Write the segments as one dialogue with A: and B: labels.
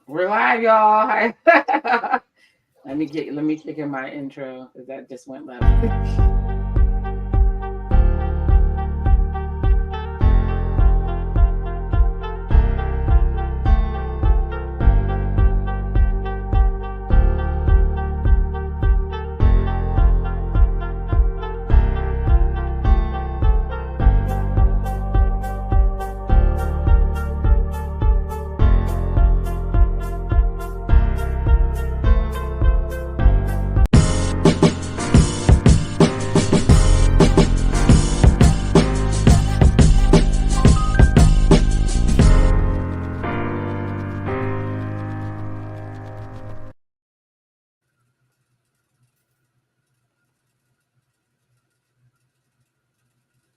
A: We're live, y'all. Let me kick in my intro because that just went left.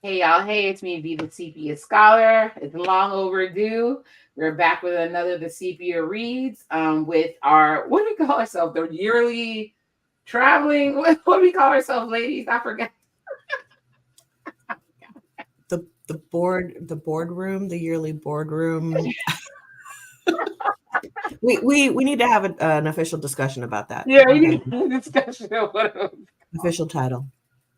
A: Hey y'all, hey, it's me, V the Sepia Scholar. It's long overdue. We're back with another The Sepia Reads with our, what do we call ourselves? The yearly traveling, what do we call ourselves, ladies? I forgot.
B: The boardroom, the yearly boardroom. we need to have an official discussion about that.
A: Yeah, we need a discussion of what
B: official title.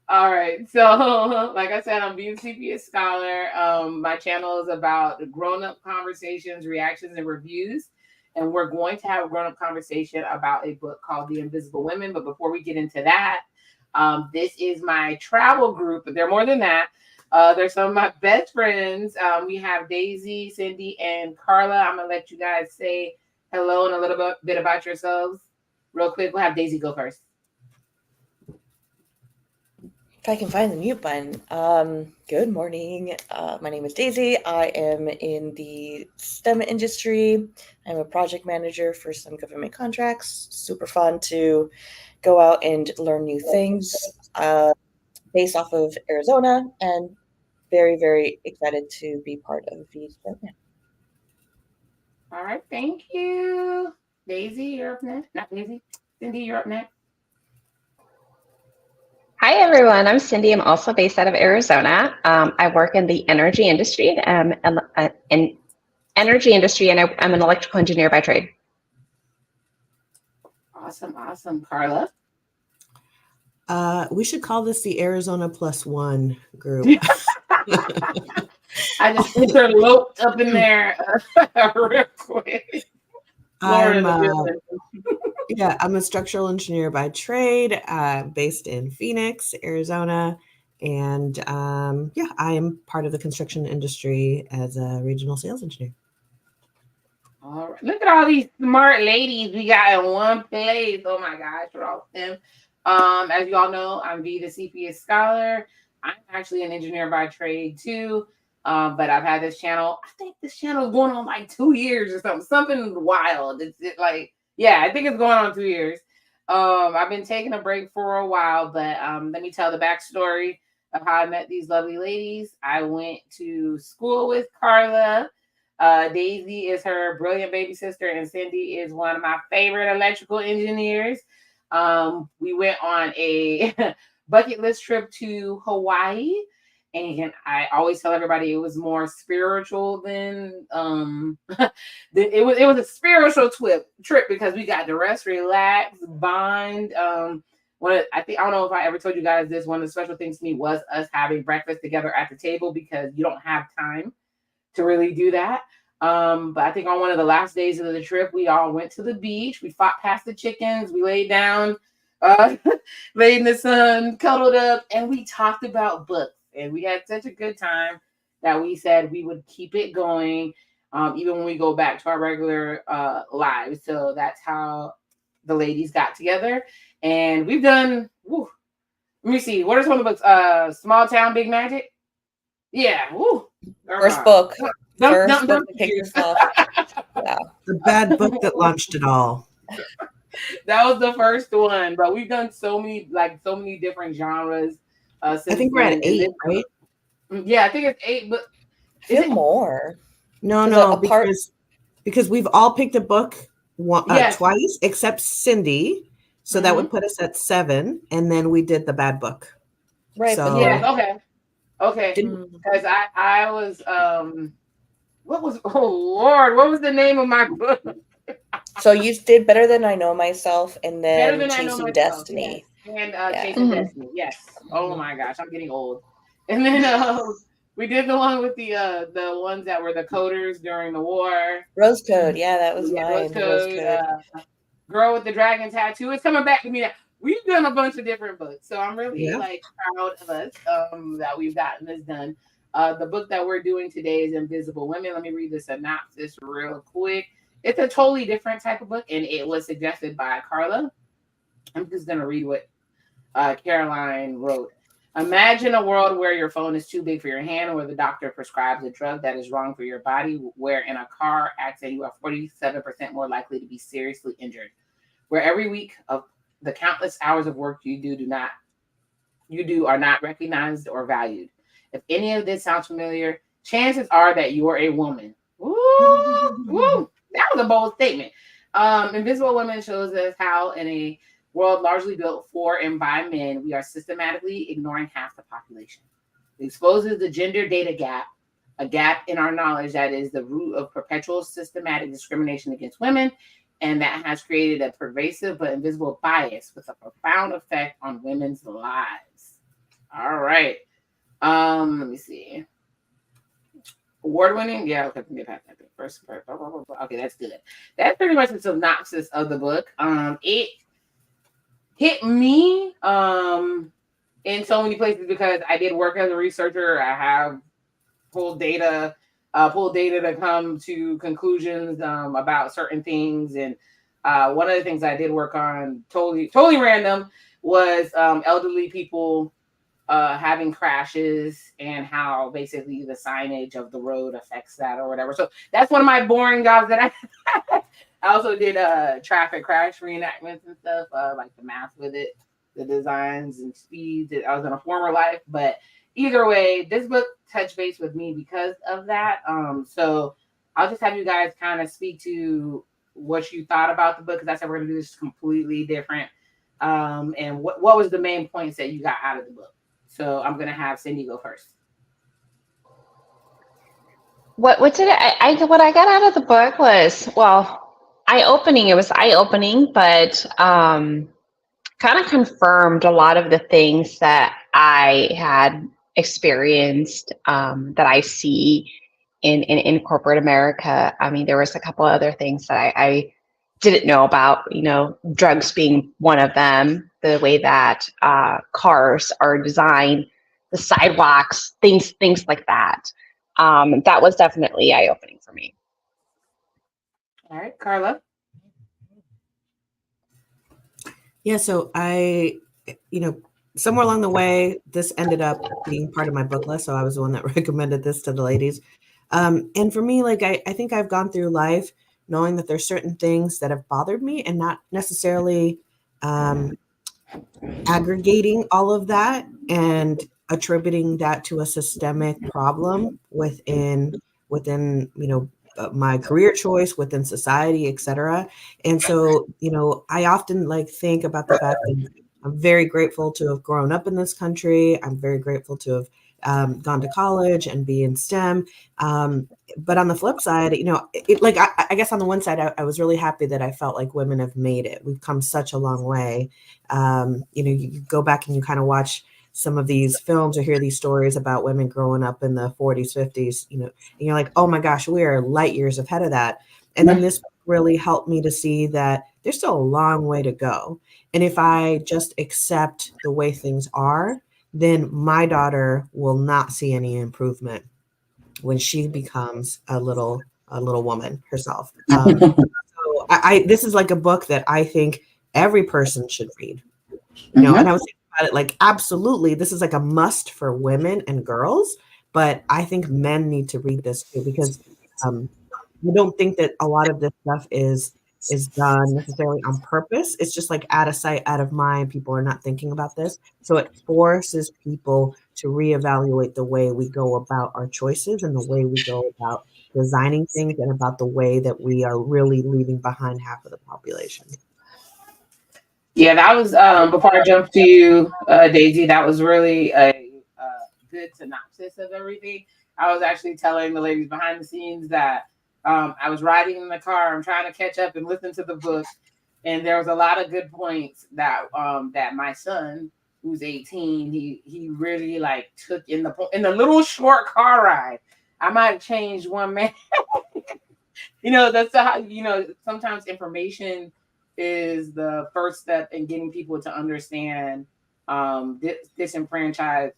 A: All right. So, like I said, I'm being Sepia Scholar. My channel is about grown-up conversations, reactions, and reviews. And we're going to have a grown-up conversation about a book called The Invisible Women. But before we get into that, this is my travel group, but they're more than that. They're some of my best friends. We have Deysi, Cindy, and Karla. I'm going to let you guys say hello and a little bit about yourselves. Real quick, we'll have Deysi go first.
C: If I can find the mute button. Good morning. My name is Deysi. I am in the STEM industry. I'm a project manager for some government contracts. Super fun to go out and learn new things based off of Arizona, and very, very excited to be part of V's program.
A: All right, thank you. Deysi, you're up next. Not Deysi. Cindy, you're up next.
D: Hi, everyone. I'm Cindy. I'm also based out of Arizona. I work in the energy industry. I'm an electrical engineer by trade.
A: Awesome. Karla?
B: We should call this the Arizona +1 group.
A: I just interloped up in there real quick.
B: I'm a structural engineer by trade, based in Phoenix, Arizona. And I am part of the construction industry as a regional sales engineer.
A: All right. Look at all these smart ladies we got in one place. Oh my gosh, we're all them. As you all know, I'm V the Sepia Scholar. I'm actually an engineer by trade too. But I've had this channel. I think this channel is going on like 2 years or something wild. I think it's going on 2 years. I've been taking a break for a while, but let me tell the backstory of how I met these lovely ladies. I went to school with Karla. Deysi is her brilliant baby sister, and Cindy is one of my favorite electrical engineers. We went on a bucket list trip to Hawaii. And I always tell everybody it was more spiritual than it was a spiritual trip because we got to rest, relax, bond. I don't know if I ever told you guys this. One of the special things to me was us having breakfast together at the table because you don't have time to really do that. But I think on one of the last days of the trip, we all went to the beach. We fought past the chickens. We laid down, laid in the sun, cuddled up, and we talked about books. And we had such a good time that we said we would keep it going, even when we go back to our regular lives. So that's how the ladies got together. And we've done, let me see, what are some of the books? Small Town, Big Magic? Yeah,
C: First book.
A: Don't
B: The bad book that launched it all.
A: That was the first one, but we've done so many different genres.
B: I think we're at 8, right?
A: Yeah, I think it's 8, but
C: is it more?
B: No, because we've all picked a book twice, except Cindy. So that would put us at 7, and then we did the bad book.
C: Right.
A: So, okay. Because I was what was the name of my book?
C: So you did Better Than I Know Myself, and
A: Better
C: then
A: Than I Know
C: Chasing
A: Myself,
C: Destiny.
A: yes. And
C: Yeah.
A: Chasing Destiny, yes. Oh my gosh, I'm getting old. And then we did the one with the ones that were the coders during the war.
C: Rose Code, yeah, that was
A: Yeah, Rose
C: mine. Rose
A: Code,
C: Code.
A: Girl with the Dragon Tattoo. It's coming back to me now. We've done a bunch of different books, so I'm really
B: Yeah.
A: like proud of us that we've gotten this done. The book that we're doing today is Invisible Women. Let me read the synopsis real quick. It's a totally different type of book, and it was suggested by Karla. I'm just gonna read what Caroline wrote. Imagine a world where your phone is too big for your hand, where the doctor prescribes a drug that is wrong for your body, where in a car accident you are 47% more likely to be seriously injured, where every week of the countless hours of work you do are not recognized or valued. If any of this sounds familiar, chances are that you are a woman. Woo, woo. That was a bold statement. Invisible Women shows us how, in a world largely built for and by men, we are systematically ignoring half the population. It exposes the gender data gap, a gap in our knowledge that is the root of perpetual systematic discrimination against women, and that has created a pervasive but invisible bias with a profound effect on women's lives. All right. Let me see. Award winning, yeah, okay, get past that first. Okay, that's good. That's pretty much the synopsis of the book. It hit me in so many places because I did work as a researcher. I have pulled data to come to conclusions about certain things. And one of the things I did work on, totally random, was elderly people having crashes and how basically the signage of the road affects that or whatever. So that's one of my boring jobs that I I also did traffic crash reenactments and stuff, like the math with it, the designs and speeds. I was in a former life, but either way, this book touched base with me because of that. So I'll just have you guys kind of speak to what you thought about the book, because I said we're gonna do this completely different. And what was the main points that you got out of the book? So I'm gonna have Cindy go first.
D: What did what I got out of the book was, well, eye-opening. It was eye-opening, but kind of confirmed a lot of the things that I had experienced, that I see in corporate America. I mean, there was a couple other things that I didn't know about, drugs being one of them, the way that cars are designed, the sidewalks, things like that. That was definitely eye-opening for me.
A: All right, Karla.
B: Yeah, so I, somewhere along the way, this ended up being part of my book list. So I was the one that recommended this to the ladies. And for me, like, I think I've gone through life knowing that there's certain things that have bothered me and not necessarily aggregating all of that and attributing that to a systemic problem within my career choice, within society, etc. And so I often think about the fact that I'm very grateful to have grown up in this country. I'm very grateful to have gone to college and be in STEM. But on the flip side, I guess on the one side, I was really happy that I felt like women have made it. We've come such a long way. You go back and you kind of watch some of these films or hear these stories about women growing up in the 40s, 50s, and you're like, oh my gosh, we are light years ahead of that. And then this really helped me to see that there's still a long way to go. And if I just accept the way things are, then my daughter will not see any improvement when she becomes a little woman herself. So this is like a book that I think every person should read. And I was thinking about it like, absolutely, this is like a must for women and girls, but I think men need to read this too, because you don't think that a lot of this stuff is done necessarily on purpose. It's just like out of sight, out of mind. People are not thinking about this. So it forces people to reevaluate the way we go about our choices and the way we go about designing things and about the way that we are really leaving behind half of the population.
A: Yeah, that was before I jump to you, Daisy. That was really a good synopsis of everything. I was actually telling the ladies behind the scenes that I was riding in the car. I'm trying to catch up and listen to the book, and there was a lot of good points that that my son, who's 18, he really like took in the little short car ride. I might have changed one man. That's how sometimes information is the first step in getting people to understand disenfranchised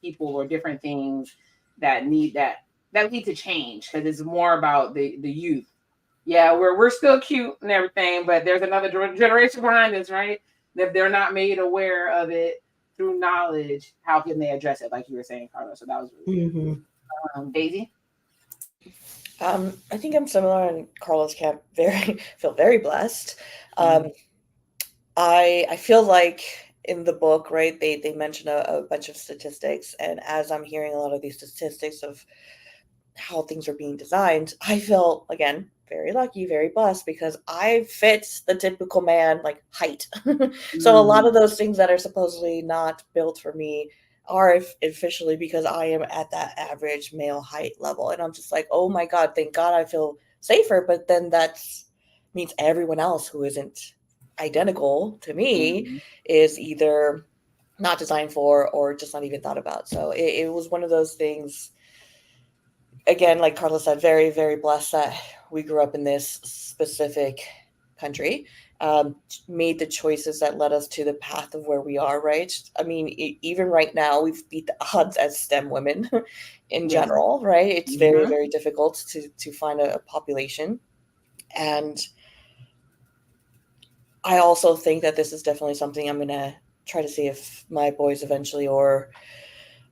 A: people or different things that lead to change, because it's more about the youth. Yeah, we're still cute and everything, but there's another generation behind us, right? And if they're not made aware of it through knowledge, how can they address it, like you were saying, Karla? So that was really good. Deysi?
C: I think I'm similar in Karla's camp. Feel very blessed. I feel like in the book, right, they mention a bunch of statistics, and as I'm hearing a lot of these statistics of how things are being designed, I feel, again, very lucky, very blessed, because I fit the typical man like height. So a lot of those things that are supposedly not built for me are officially because I am at that average male height level. And I'm just like, oh my God, thank God I feel safer. But then that means everyone else who isn't identical to me is either not designed for or just not even thought about. So it was one of those things. Again, like Karla said, very, very blessed that we grew up in this specific country, made the choices that led us to the path of where we are, right? I mean, even right now, we've beat the odds as STEM women in general, right? It's very, very difficult to find a population. And I also think that this is definitely something I'm going to try to see if my boys eventually, or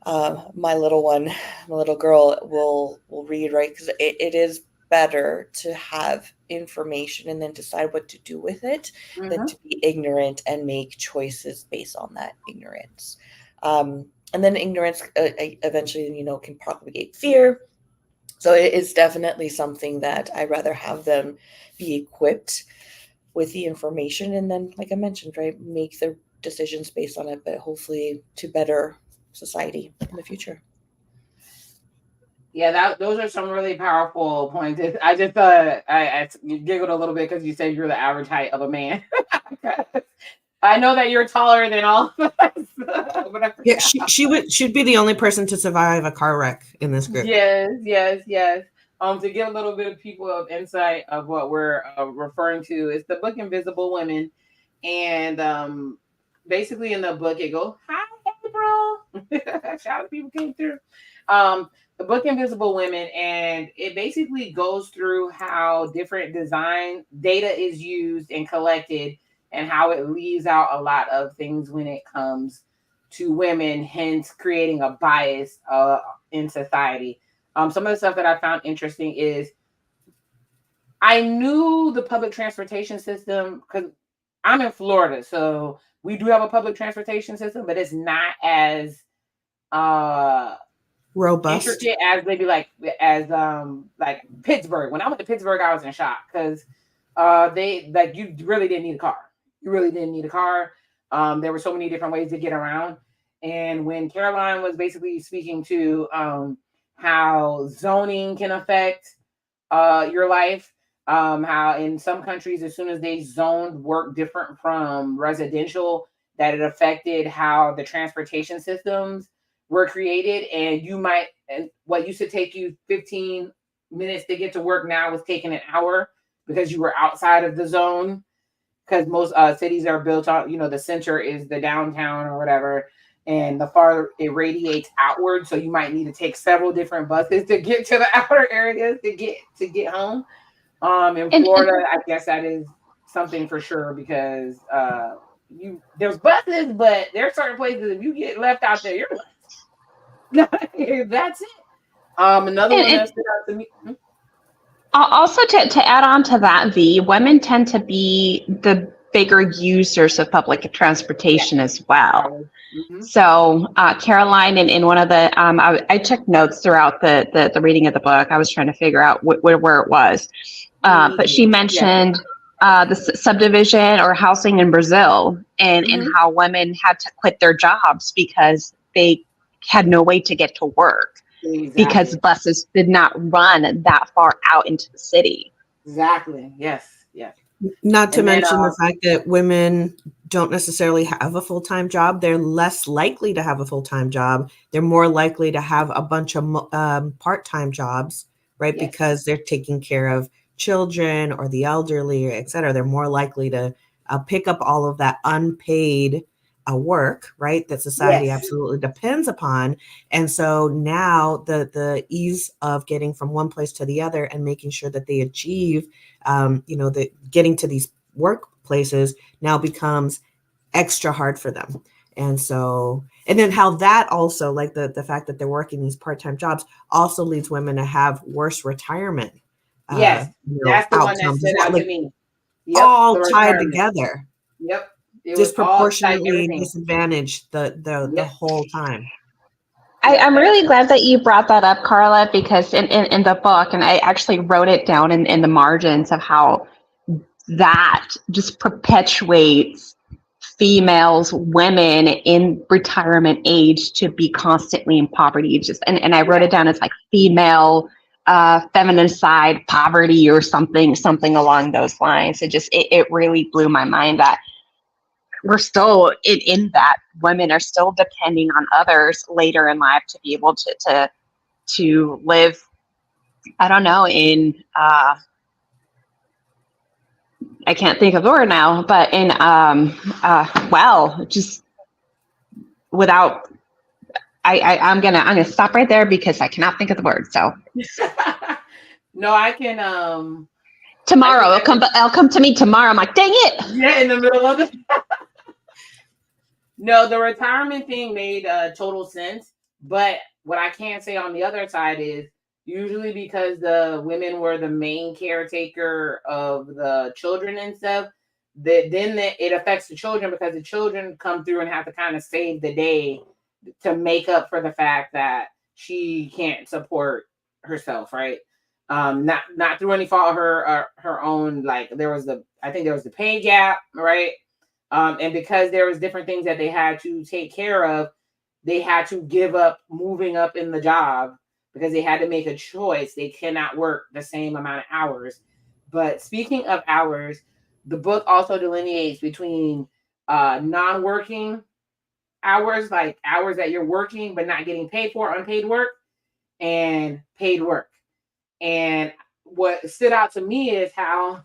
C: my little girl will read, right? Because it is better to have information and then decide what to do with it than to be ignorant and make choices based on that ignorance. And then ignorance eventually, can propagate fear. So it is definitely something that I'd rather have them be equipped with the information, and then, like I mentioned, right, make their decisions based on it, but hopefully to better society in the future.
A: Yeah, those are some really powerful points. I just thought I giggled a little bit because you said you're the average height of a man. I know that you're taller than all of us.
B: Yeah, should be the only person to survive a car wreck in this group.
A: Yes. To give a little bit of people of insight of what we're referring to, it's the book Invisible Women, and basically in the book it goes, "Hi, bro." Shout out to people came through. The book Invisible Women, and it basically goes through how different design data is used and collected, and how it leaves out a lot of things when it comes to women, hence creating a bias in society. Some of the stuff that I found interesting is I knew the public transportation system because I'm in Florida, so we do have a public transportation system, but it's not as
B: robust,
A: intricate as maybe like Pittsburgh. When I went to Pittsburgh, I was in shock because you really didn't need a car. You really didn't need a car. There were so many different ways to get around. And when Caroline was basically speaking to how zoning can affect your life, how in some countries, as soon as they zoned work different from residential, that it affected how the transportation systems were created, and what used to take you 15 minutes to get to work now was taking an hour because you were outside of the zone, because most cities are built on, the center is the downtown or whatever, and the farther it radiates outward, so you might need to take several different buses to get to the outer areas to get home. In Florida, I guess that is something for sure, because there's buses, but there are certain places if you get left out there, you're left. That's it. Another one that stood out to me.
D: Also, to add on to that, the women tend to be the bigger users of public transportation as well. So Caroline, in one of the, I took notes throughout the reading of the book. I was trying to figure out where it was. But she mentioned the subdivision or housing in Brazil, and how women had to quit their jobs because they had no way to get to work. because
A: Exactly.
D: buses did not run that far out into the city.
A: Exactly. Yes. Yes.
B: Not to
A: And then
B: mention the fact that women don't necessarily have a full-time job. They're less likely to have a full-time job. They're more likely to have a bunch of part-time jobs, right?
A: yes.
B: Because they're taking care of children or the elderly, et cetera. They're more likely to pick up all of that unpaid work, right? That society
A: Yes.
B: absolutely depends upon. And so now the ease of getting from one place to the other and making sure that they achieve the getting to these workplaces now becomes extra hard for them. And so, and then how that also, like the fact that they're working these part-time jobs also leads women to have worse retirement
A: Yes. That's the one that
B: outcomes as
A: stood
B: well,
A: out to
B: like
A: me. Yep. The
B: all tied
A: retirement.
B: together,
A: Yep. It was all like
B: disproportionately
A: everything.
B: disadvantaged the
A: Yep.
B: whole time.
D: I'm really glad that you brought that up, Karla, because in the book, and I actually wrote it down in the margins of how that just perpetuates females, women in retirement age to be constantly in poverty. Just and I wrote it down as like female feminine side poverty or something along those lines. It really blew my mind that we're still in that women are still depending on others later in life to be able to live, I don't know, in I can't think of the word now, but in just without I'm gonna stop right there because I cannot think of the word. So
A: No, I can
D: tomorrow it'll come to me tomorrow. I'm like, dang it.
A: Yeah, in the middle of it. No, the retirement thing made total sense. But what I can't say on the other side is usually because the women were the main caretaker of the children and stuff, it affects the children because the children come through and have to kind of save the day to make up for the fact that she can't support herself, right? Not through any fault of her own. Like I think there was the pay gap, right? And because there was different things that they had to take care of, they had to give up moving up in the job because they had to make a choice. They cannot work the same amount of hours. But speaking of hours, the book also delineates between non-working hours, like hours that you're working but not getting paid for, unpaid work, and paid work. And what stood out to me is how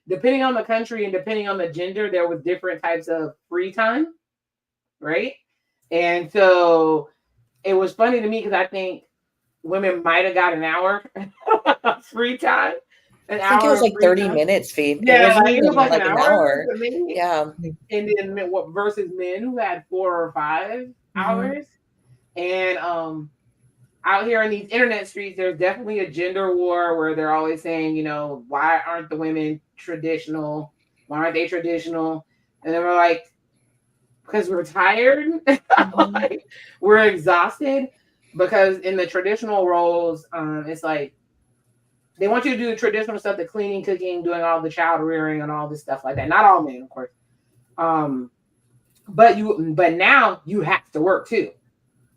A: depending on the country and depending on the gender, there was different types of free time, right? And so it was funny to me because I think women might have got an hour free time.
C: I think it was like 30 minutes, Fee.
A: Yeah,
C: it wasn't
A: like,
C: even
A: it was like
C: like an hour.
A: maybe.
C: Yeah.
A: And then what versus men who had 4 or 5 hours. And out here in these internet streets, there's definitely a gender war where they're always saying, why aren't the women traditional? Why aren't they traditional? And then we're like, because we're tired, like, we're exhausted. Because in the traditional roles, it's like they want you to do the traditional stuff, the cleaning, cooking, doing all the child rearing and all this stuff like that. Not all men, of course. But now you have to work too.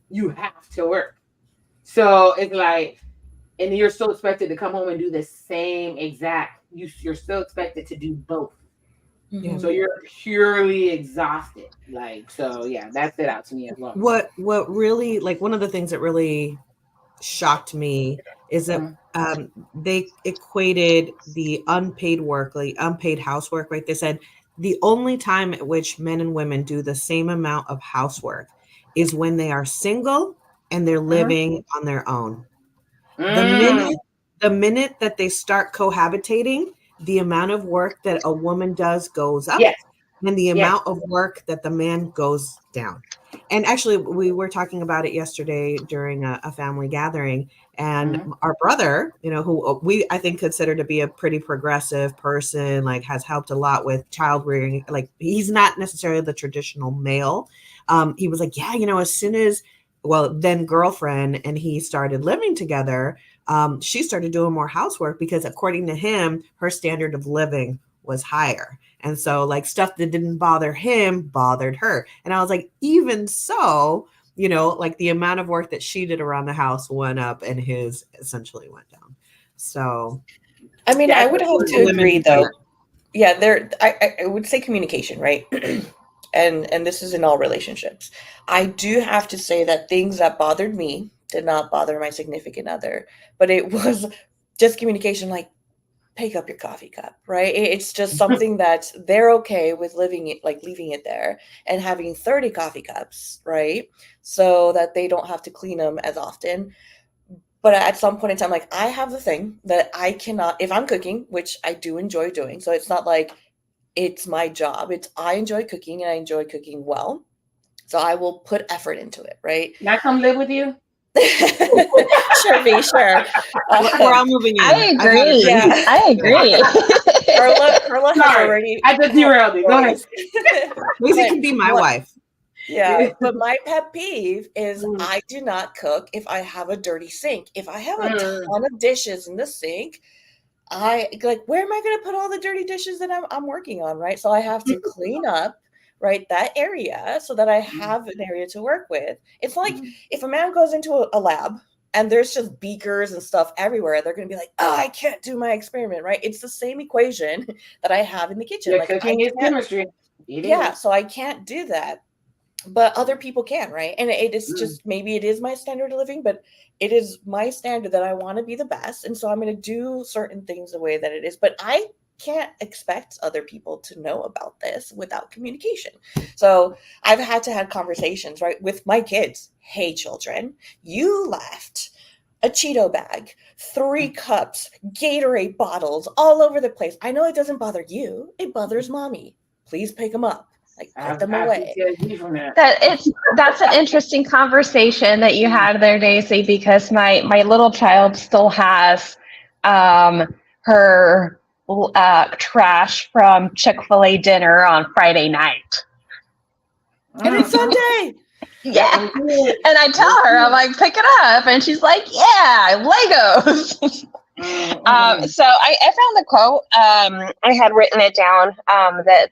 A: You have to work. So it's like, and you're still expected to come home and do the same exact. You're still expected to do both.
B: Yeah.
A: So you're purely exhausted. Like, so yeah, that stood out to me as well.
B: What really, like, one of the things that really shocked me is that they equated the unpaid work, like unpaid housework, right? They said the only time at which men and women do the same amount of housework is when they are single and they're living on their own. The minute that they start cohabitating, the amount of work that a woman does goes up, and the amount of work that the man goes down. And actually, we were talking about it yesterday during a family gathering, and our brother, who I think consider to be a pretty progressive person, like has helped a lot with child rearing. Like, he's not necessarily the traditional male. He was like, yeah, as soon as, then girlfriend and he started living together, she started doing more housework because according to him, her standard of living was higher. And so, like, stuff that didn't bother him bothered her. And I was like, even so, you know, like the amount of work that she did around the house went up and his essentially went down. So,
C: I mean, I would have to agree though. Yeah, I would say communication, right? and this is in all relationships. I do have to say that things that bothered me did not bother my significant other, but it was just communication, like pick up your coffee cup, right? It's just something that they're okay with leaving it there and having 30 coffee cups, right? So that they don't have to clean them as often. But at some point in time, like I have the thing that I cannot, if I'm cooking, which I do enjoy doing. So it's not like it's my job. It's I enjoy cooking and I enjoy cooking well. So I will put effort into it, right?
A: Can I come live with you?
C: Sure, B, sure.
B: We're all moving in.
D: I agree.
C: Yeah.
D: I agree.
C: Carla has already.
A: I just derailed it. Go ahead.
B: Lizzie can be my wife.
C: Yeah, but my pet peeve is I do not cook if I have a dirty sink. If I have a ton of dishes in the sink, I like, where am I going to put all the dirty dishes that I'm working on, right? So I have to clean up, right, that area so that I have an area to work with. It's like if a man goes into a lab and there's just beakers and stuff everywhere, they're going to be like, oh, I can't do my experiment, right? It's the same equation that I have in the kitchen.
A: Yeah,
C: like
A: cooking is chemistry.
C: So I can't do that. But other people can, right? And it is just, maybe it is my standard of living, but it is my standard that I want to be the best. And so I'm going to do certain things the way that it is. But I can't expect other people to know about this without communication. So I've had to have conversations, right, with my kids. Hey, children, you left a Cheeto bag, 3 cups, Gatorade bottles all over the place. I know it doesn't bother you. It bothers mommy. Please pick them up. Like, put them away.
D: That's an interesting conversation that you had there, Deysi, because my little child still has her trash from Chick-fil-A dinner on Friday night.
C: And it's Sunday.
D: Yeah. And I tell her, I'm like, pick it up. And she's like, yeah, Legos. So I found the quote. I had written it down that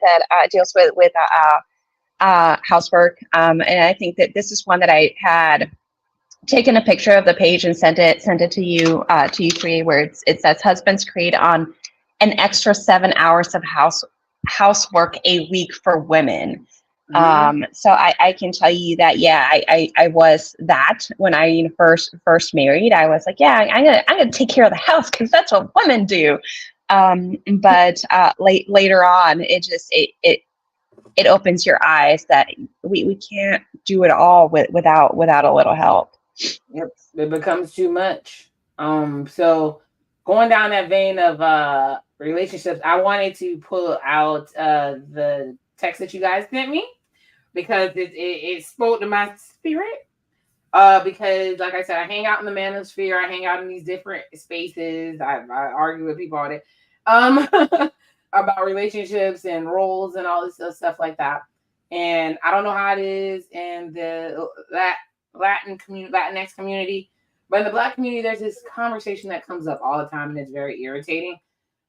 D: deals with housework. And I think that this is one that I had taken a picture of the page and sent it to you three, where it says husbands create on an extra 7 hours of housework a week for women. So I can tell you that, yeah, I was that when I first married. I was like, yeah, I'm gonna take care of the house because that's what women do. But later on, it opens your eyes that we can't do it all without a little help.
A: Yep, it becomes too much. So going down that vein of relationships, I wanted to pull out the text that you guys sent me because it spoke to my spirit. Because like I said, I hang out in the manosphere, I hang out in these different spaces. I argue with people all day about relationships and roles and all this stuff like that. And I don't know how it is in the Latinx community, but in the Black community, there's this conversation that comes up all the time, and it's very irritating.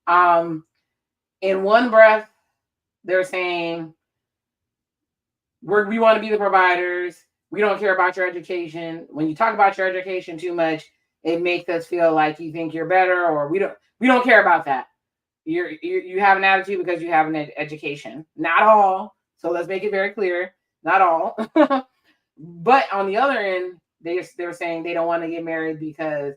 A: In one breath, they're saying, we want to be the providers. We don't care about your education. When you talk about your education too much, it makes us feel like you think you're better, or we don't care about that. You have an attitude because you have an education. Not all. So let's make it very clear. Not all. But on the other end, they're saying they don't want to get married because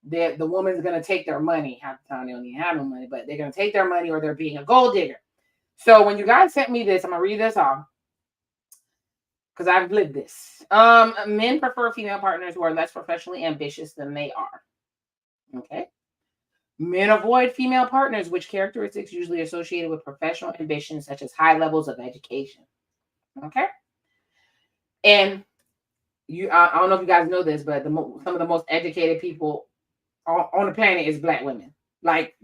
A: the woman's going to take their money. Half the time they don't even have no money, but they're going to take their money, or they're being a gold digger. So when you guys sent me this, I'm going to read this off because I've lived this. Men prefer female partners who are less professionally ambitious than they are. Okay. Men avoid female partners, which characteristics usually associated with professional ambition, such as high levels of education. Okay. And I don't know if you guys know this, but some of the most educated people on the planet is Black women, like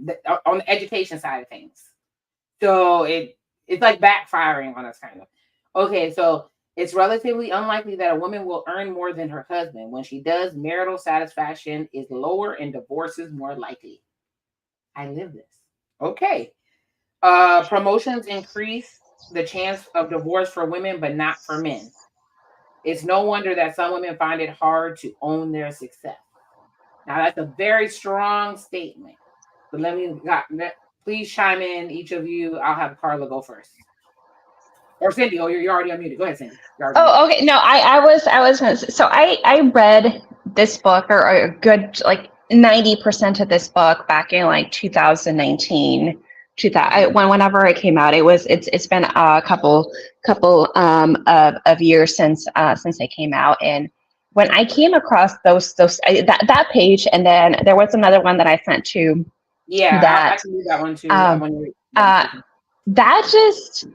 A: on the education side of things. So it's like backfiring on us, kind of. Okay, so it's relatively unlikely that a woman will earn more than her husband. When she does, marital satisfaction is lower and divorce is more likely. I live this. Okay. Promotions increase the chance of divorce for women, but not for men. It's no wonder that some women find it hard to own their success. Now, that's a very strong statement. But please chime in, each of you. I'll have Karla go first. Or Cindy. Oh, you're already unmuted. Go ahead, Cindy.
D: Oh, okay. No, I was gonna say, so I read this book, or a good like 90% of this book back in like 2019. Whenever it came out, it's been a couple of years since they came out. And when I came across that page, and then there was another one that I sent to.
A: Yeah, I can do that one too.
D: That just,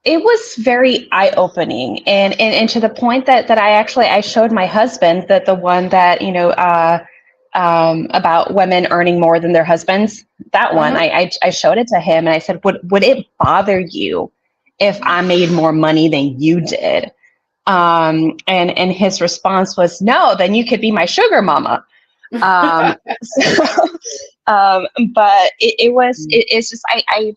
D: it was very eye-opening, and to the point that I showed my husband that the one that about women earning more than their husbands, that one, I showed it to him, and I said, would it bother you if I made more money than you did? And his response was, no, then you could be my sugar mama. But it's just, I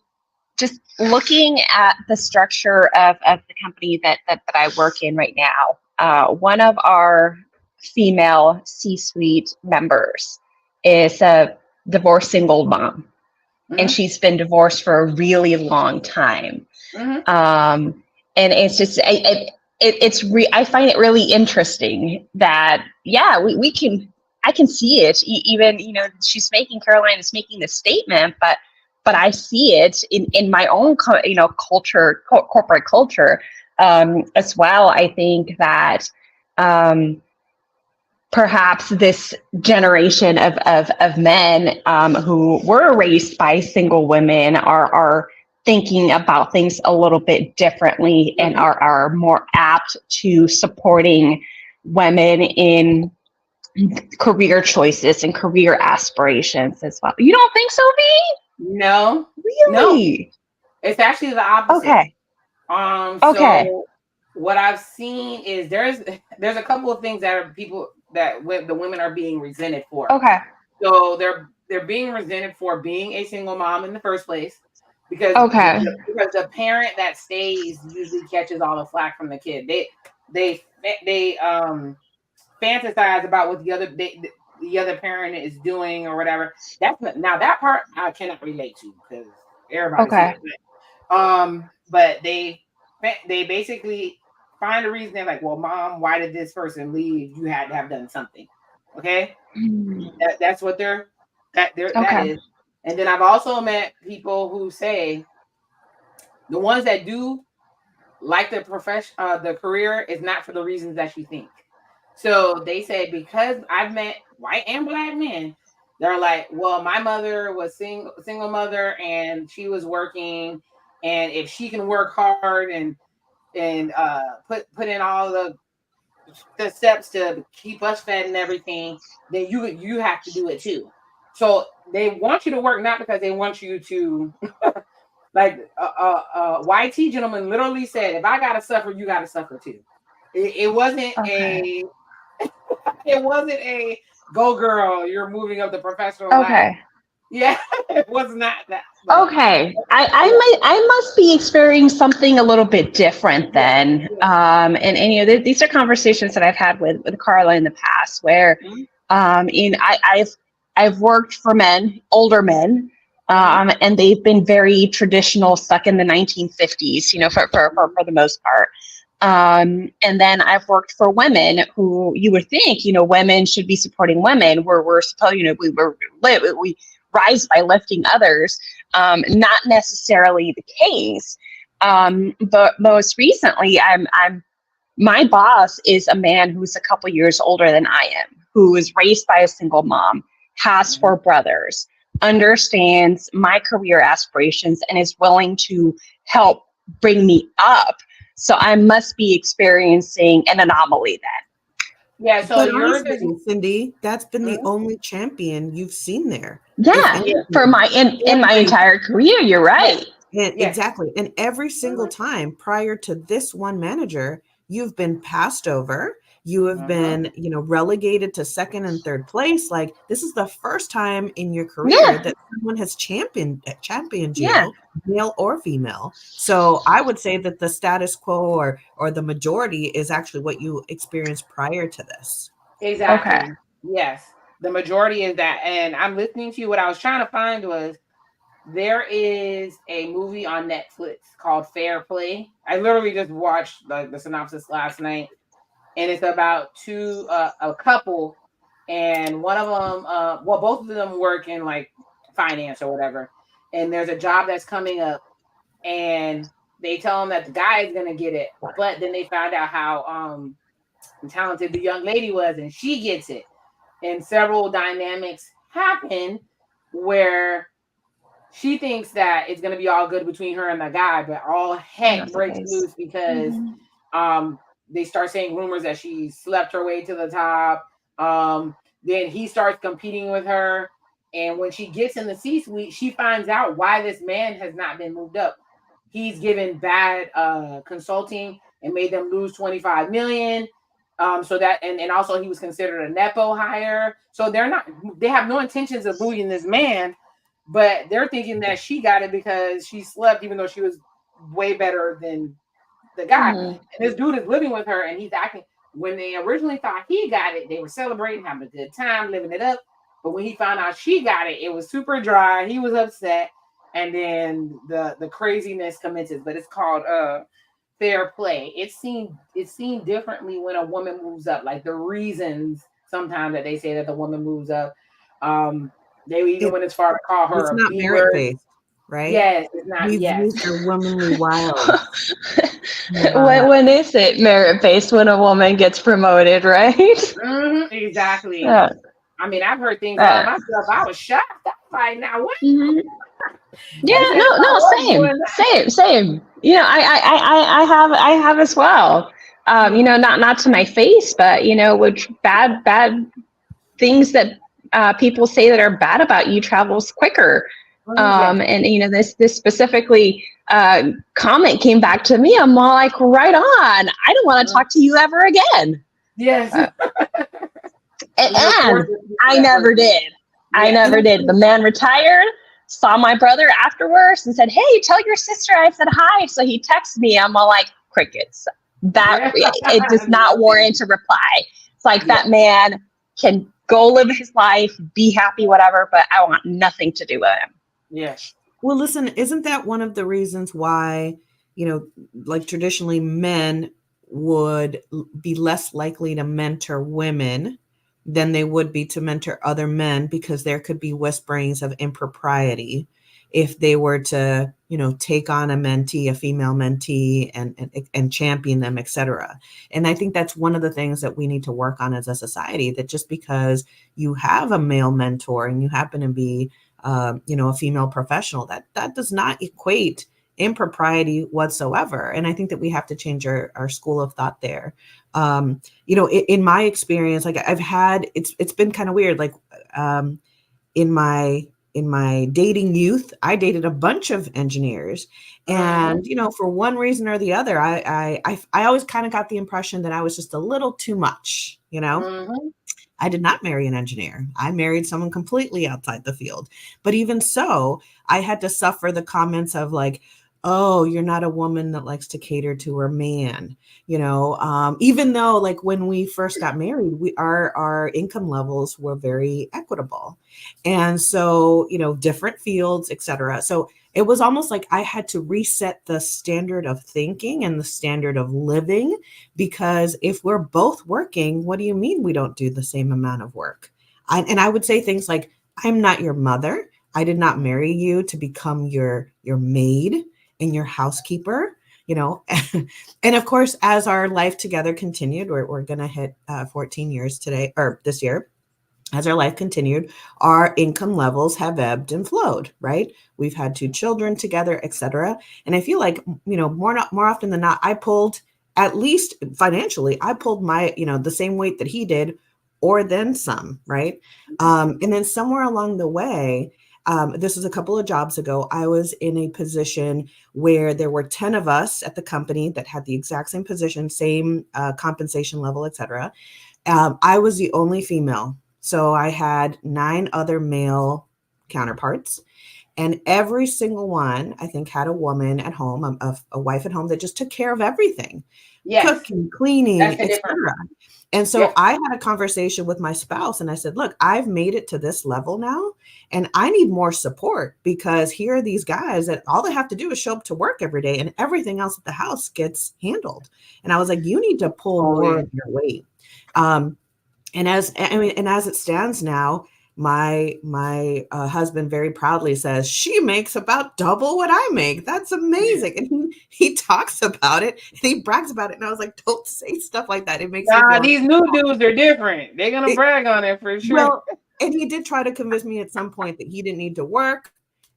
D: just looking at the structure of the company that I work in right now. One of our female C-suite members is a divorced single mom, and she's been divorced for a really long time. And it's just, I find it really interesting that, I can see it. Even, Caroline is making this statement, but I see it in my own, culture, corporate culture, as well. I think that, perhaps this generation of men, who were raised by single women are thinking about things a little bit differently, and are more apt to supporting women in career choices and career aspirations as well. You don't think so, V?
A: No.
D: Really?
A: No. It's actually the opposite.
D: Okay.
A: So what I've seen is there's a couple of things that the women are being resented for.
D: Okay.
A: So they're being resented for being a single mom in the first place, because the parent that stays usually catches all the flack from the kid. They fantasize about what the other parent is doing or whatever. Now that part I cannot relate to, because everybody. But they basically find a reason. They're like, well, mom, why did this person leave? You had to have done something. Okay. That's what that is. And then I've also met people who say the ones that do like the profession, the career, is not for the reasons that you think. So they say, because I've met white and black men, they're like, well, my mother was single mother, and she was working, and if she can work hard and put in all the steps to keep us fed and everything, then you have to do it too. So they want you to work, not because they want you to like YT gentleman literally said, if I gotta suffer, you gotta suffer too. It wasn't it wasn't a go girl, you're moving up the professional ladder. Yeah, it was not that.
D: Okay, I must be experiencing something a little bit different then. And these are conversations that I've had with Karla in the past, where I've worked for men, older men, and they've been very traditional, stuck in the 1950s, for the most part. And then I've worked for women who you would think, women should be supporting women. We're supposed, we rise by lifting others. Not necessarily the case. But most recently, my boss is a man who's a couple years older than I am, who was raised by a single mom, has 4 brothers, understands my career aspirations, and is willing to help bring me up. So I must be experiencing an anomaly then.
A: Yeah, so
B: Cindy, that's been the only champion you've seen there.
D: Yeah, for my entire career, you're right.
B: Exactly. And every single time prior to this one manager, you've been passed over. You have been, relegated to second and third place. Like, this is the first time in your career that someone has championed you, male or female. So I would say that the status quo or the majority is actually what you experienced prior to this.
A: Exactly. Okay. Yes. The majority is that. And I'm listening to you. What I was trying to find was, there is a movie on Netflix called Fair Play. I literally just watched the synopsis last night, and it's about a couple, and one of them, both of them work in like finance or whatever, and there's a job that's coming up, and they tell them that the guy is gonna get it, but then they find out how talented the young lady was, and she gets it, and several dynamics happen where she thinks that it's going to be all good between her and the guy, but all heck breaks loose because they start saying rumors that she slept her way to the top. Then he starts competing with her. And when she gets in the C-suite, she finds out why this man has not been moved up. He's given bad consulting and made them lose $25 million. So that, and also he was considered a Nepo hire. So they have no intentions of moving this man. But they're thinking that she got it because she slept, even though she was way better than the guy. And this dude is living with her, and he's acting. When they originally thought he got it, they were celebrating, having a good time, living it up. But when he found out she got it, it was super dry. He was upset, and then the craziness commences. But it's called Fair Play. It's seen differently when a woman moves up. Like the reasons sometimes that they say that the woman moves up. They even went as far to call her
B: it's not merit-based, right?
A: Yes, it's not.
B: We've used her womanly wild.
D: When is it merit-based when a woman gets promoted, right?
A: Exactly. I mean, I've heard things about myself. I was shocked. I was like, now what?
D: Same. I have as well. Not to my face, but which bad things that people say that are bad about you travels quicker. And this specifically comment came back to me. I'm all like, right on. I don't want to talk to you ever again.
A: Yes.
D: And I never did. I never did. The man retired, saw my brother afterwards and said, hey, tell your sister I said hi. So he texted me. I'm all like, crickets. It does not warrant a reply. It's like that man can go live his life, be happy, whatever, but I want nothing to do with him.
A: Yes.
B: Well, listen, isn't that one of the reasons why, like traditionally men would be less likely to mentor women than they would be to mentor other men, because there could be whisperings of impropriety if they were to, take on a female mentee and champion them, etc. And I think that's one of the things that we need to work on as a society, that just because you have a male mentor and you happen to be, a female professional, that does not equate impropriety whatsoever. And I think that we have to change our school of thought there. In my experience, like I've had, it's been kind of weird. Like, in my dating youth, I dated a bunch of engineers, and, for one reason or the other, I always kind of got the impression that I was just a little too much, I did not marry an engineer. I married someone completely outside the field. But even so, I had to suffer the comments of like, oh, you're not a woman that likes to cater to her man, even though like when we first got married, our income levels were very equitable. And so, different fields, et cetera. So it was almost like I had to reset the standard of thinking and the standard of living, because if we're both working, what do you mean we don't do the same amount of work? And I would say things like, I'm not your mother. I did not marry you to become your maid and your housekeeper, and of course, as our life together continued, we're going to hit 14 years today or this year. As our life continued, our income levels have ebbed and flowed, right? We've had 2 children together, et cetera. And I feel like, more often than not, I pulled, at least financially, I pulled my, the same weight that he did, or then some, right? And then somewhere along the way, this was a couple of jobs ago. I was in a position where there were 10 of us at the company that had the exact same position, same compensation level, et cetera. I was the only female. So I had 9 other male counterparts. And every single one, I think, had a woman at home, a wife at home that just took care of everything, cooking, cleaning, etc. And so I had a conversation with my spouse and I said, look, I've made it to this level now and I need more support because here are these guys that all they have to do is show up to work every day and everything else at the house gets handled. And I was like, you need to pull more of your weight. And as it stands now, my husband very proudly says she makes about double what I make. That's amazing. And he talks about it and he brags about it. And I was like, don't say stuff like that. It makes me feel
A: these new dudes are different. They're gonna brag on it for sure.
B: Well, and he did try to convince me at some point that he didn't need to work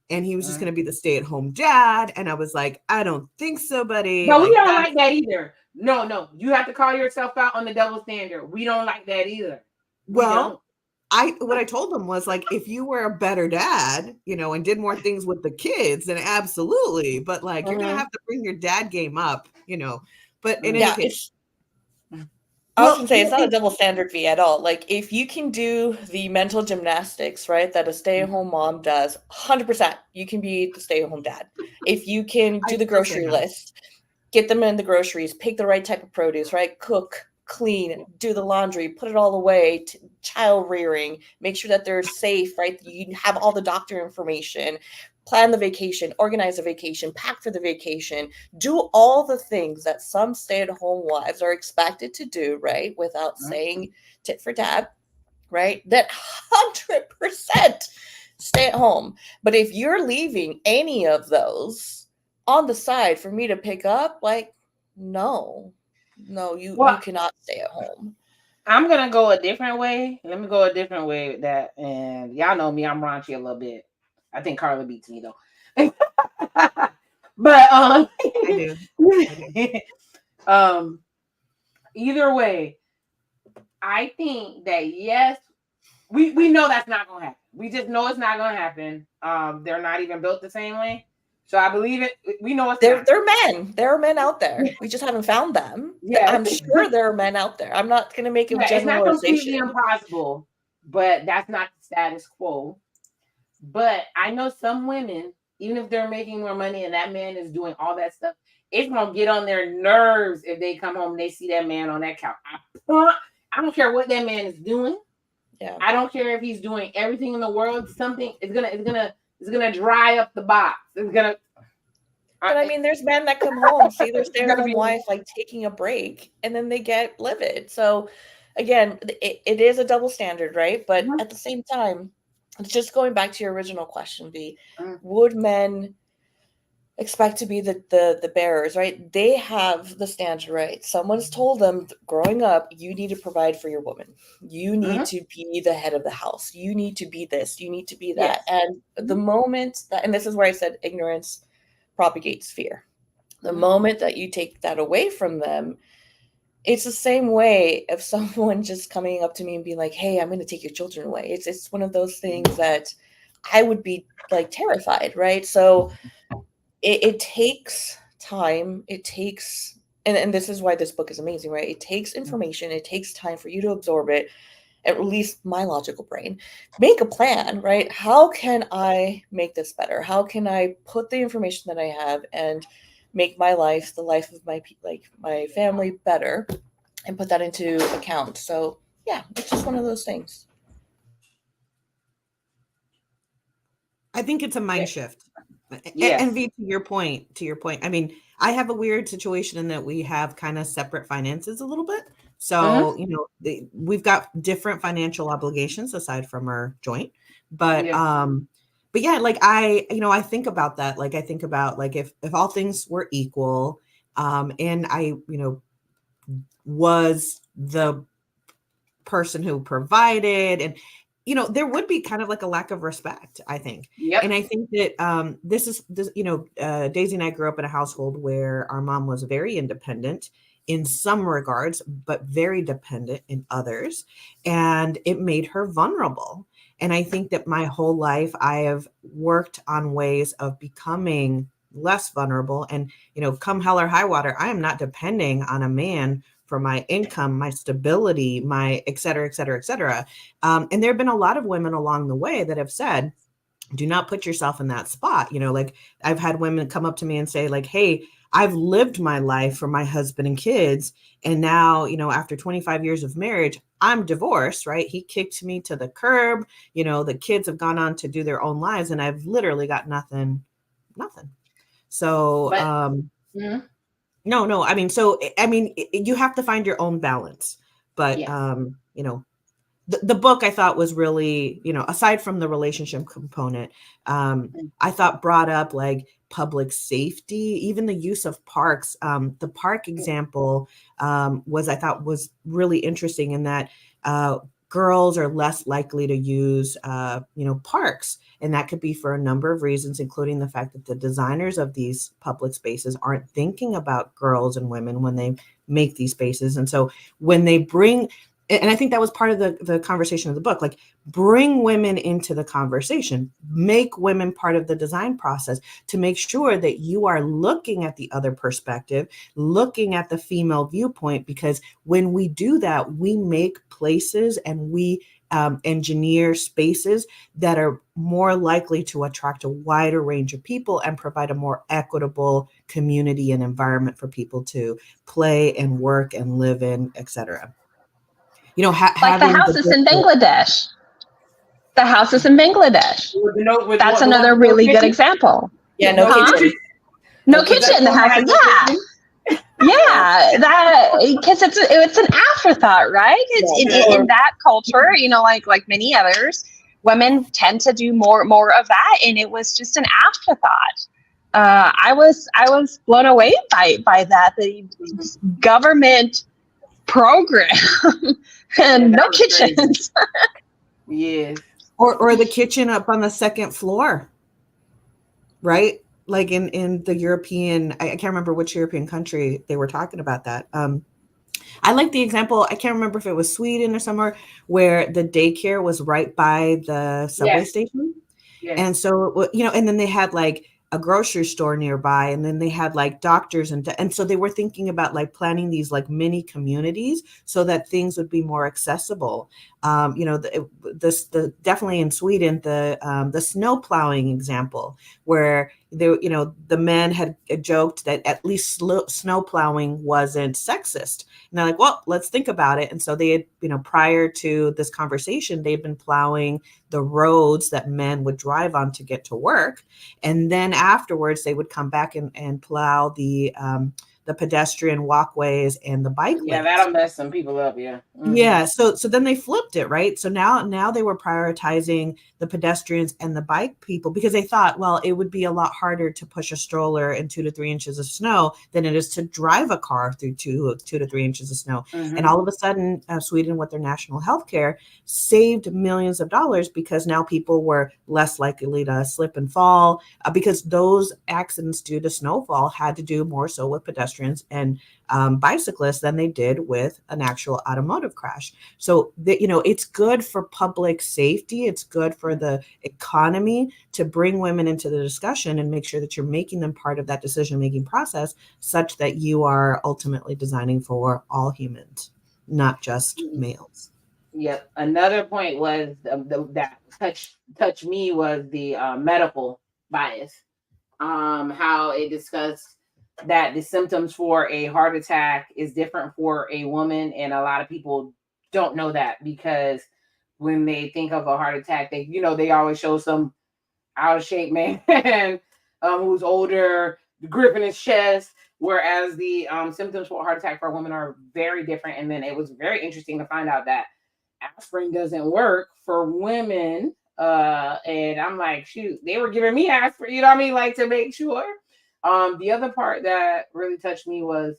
B: and he was just going to be the stay-at-home dad. And I was like, I don't think so, buddy.
A: No, we don't like that either. No, you have to call yourself out on the double standard. We don't like that either.
B: Well, what I told him was like, if you were a better dad, and did more things with the kids, then absolutely. But like, you're gonna have to bring your dad game up, But in any case,
C: I was gonna say it's not a double standard fee at all. Like, if you can do the mental gymnastics, right, that a stay-at-home mom does, 100%, you can be the stay-at-home dad. If you can do the grocery list, get them in the groceries, pick the right type of produce, right, cook, clean, do the laundry, put it all away, child rearing, make sure that they're safe, right? You have all the doctor information, plan the vacation, organize the vacation, pack for the vacation, do all the things that some stay-at-home wives are expected to do, right? Without saying tit for tat, right? That 100% stay at home. But if you're leaving any of those on the side for me to pick up, like, no, you cannot stay at home.
A: I'm gonna go a different way. Let me go a different way with that. And y'all know me, I'm raunchy a little bit. I think Karla beats me though. But
B: I do.
A: Either way, I think that yes, we know that's not gonna happen. We just know it's not gonna happen. They're not even built the same way. So I believe it. We know it's
C: they're men. There are men out there. We just haven't found them. Yeah, I'm sure there are men out there. I'm not going to make a generalization.
A: It's not completely impossible, but that's not the status quo. But I know some women, even if they're making more money and that man is doing all that stuff, it's going to get on their nerves if they come home and they see that man on that couch. I don't care what that man is doing.
C: Yeah.
A: I don't care if he's doing everything in the world. Something is gonna dry up the box. It's gonna.
C: But I mean, there's men that come home, see their stay-at-home wife like taking a break, and then they get livid. So, again, it is a double standard, right? But at the same time, it's just going back to your original question, B. Would men expect to be the bearers, right? They have the standard, right? Someone's told them growing up, you need to provide for your woman. You need to be the head of the house. You need to be this. You need to be that. Yes. And the moment that, and this is where I said ignorance propagates fear. The moment that you take that away from them, it's the same way of someone just coming up to me and being like, hey, I'm going to take your children away. It's one of those things that I would be like terrified, right? So it takes time. It takes, and this is why this book is amazing, right? It takes information. It takes time for you to absorb it, at least my logical brain. Make a plan, right? How can I make this better? How can I put the information that I have and make my life, the life of my family better, and put that into account? So yeah, it's just one of those things.
B: I think it's a mind shift. Yes. And V, to your point, I mean, I have a weird situation in that we have kind of separate finances a little bit. So, we've got different financial obligations aside from our joint, but yeah, like I think about that. Like, I think about like, if all things were equal, and I, was the person who provided, and there would be kind of like a lack of respect, I think.
A: Yep.
B: And I think that Deysi and I grew up in a household where our mom was very independent in some regards, but very dependent in others. And it made her vulnerable. And I think that my whole life I have worked on ways of becoming less vulnerable. And, come hell or high water, I am not depending on a man for my income, my stability, my et cetera, et cetera, et cetera. And there have been a lot of women along the way that have said, do not put yourself in that spot. Like I've had women come up to me and say like, hey, I've lived my life for my husband and kids. And now, after 25 years of marriage, I'm divorced, right? He kicked me to the curb. The kids have gone on to do their own lives and I've literally got nothing. So,
A: mm-hmm.
B: No. I mean, you have to find your own balance, but,
A: Yes.
B: The book I thought was really, aside from the relationship component, I thought brought up like public safety, even the use of parks. The park example I thought was really interesting in that girls are less likely to use, parks. And that could be for a number of reasons, including the fact that the designers of these public spaces aren't thinking about girls and women when they make these spaces. And so when they bring, and I think that was part of the conversation of the book, like bring women into the conversation, make women part of the design process to make sure that you are looking at the other perspective, looking at the female viewpoint, because when we do that, we make places and we engineer spaces that are more likely to attract a wider range of people and provide a more equitable community and environment for people to play and work and live in, etc.
D: Like the houses in Bangladesh. The houses in Bangladesh. That's another really good example.
C: Yeah, no kitchen.
D: No kitchen. The house. Yeah. Yeah, that because it's an afterthought, right? It's in that culture, like many others, women tend to do more of that, and it was just an afterthought. I was blown away by that, the government program and no kitchens.
A: Yes.
B: Or the kitchen up on the second floor, right? Like in the European, I can't remember which European country they were talking about that. I like the example, I can't remember if it was Sweden or somewhere, where the daycare was right by the subway station. Yes. And so, and then they had like a grocery store nearby, and then they had like doctors and so they were thinking about like planning these like mini communities so that things would be more accessible. Definitely in Sweden, the snow plowing example, where the men had joked that at least snow plowing wasn't sexist. And they're like, well, let's think about it. And so they had, prior to this conversation, they'd been plowing the roads that men would drive on to get to work. And then afterwards, they would come back and plow the pedestrian walkways and the bike lanes.
A: Yeah, that'll mess some people up. Yeah.
B: Mm-hmm. Yeah. So then they flipped it, right? So now they were prioritizing the pedestrians and the bike people because they thought, well, it would be a lot harder to push a stroller in 2 to 3 inches of snow than it is to drive a car through 2 to 3 inches of snow. Mm-hmm. And all of a sudden, Sweden, with their national health care, saved millions of dollars because now people were less likely to slip and fall because those accidents due to snowfall had to do more so with pedestrians and bicyclists than they did with an actual automotive crash. So it's good for public safety. It's good for the economy to bring women into the discussion and make sure that you're making them part of that decision-making process such that you are ultimately designing for all humans, not just males.
A: Yep. Another point was that touched me was the medical bias. How it discussed that the symptoms for a heart attack is different for a woman, and a lot of people don't know that because when they think of a heart attack, they always show some out of shape man who's older, grip in his chest, whereas the symptoms for a heart attack for a woman are very different. And then it was very interesting to find out that aspirin doesn't work for women. And I'm like, shoot, they were giving me aspirin, like to make sure. The other part that really touched me was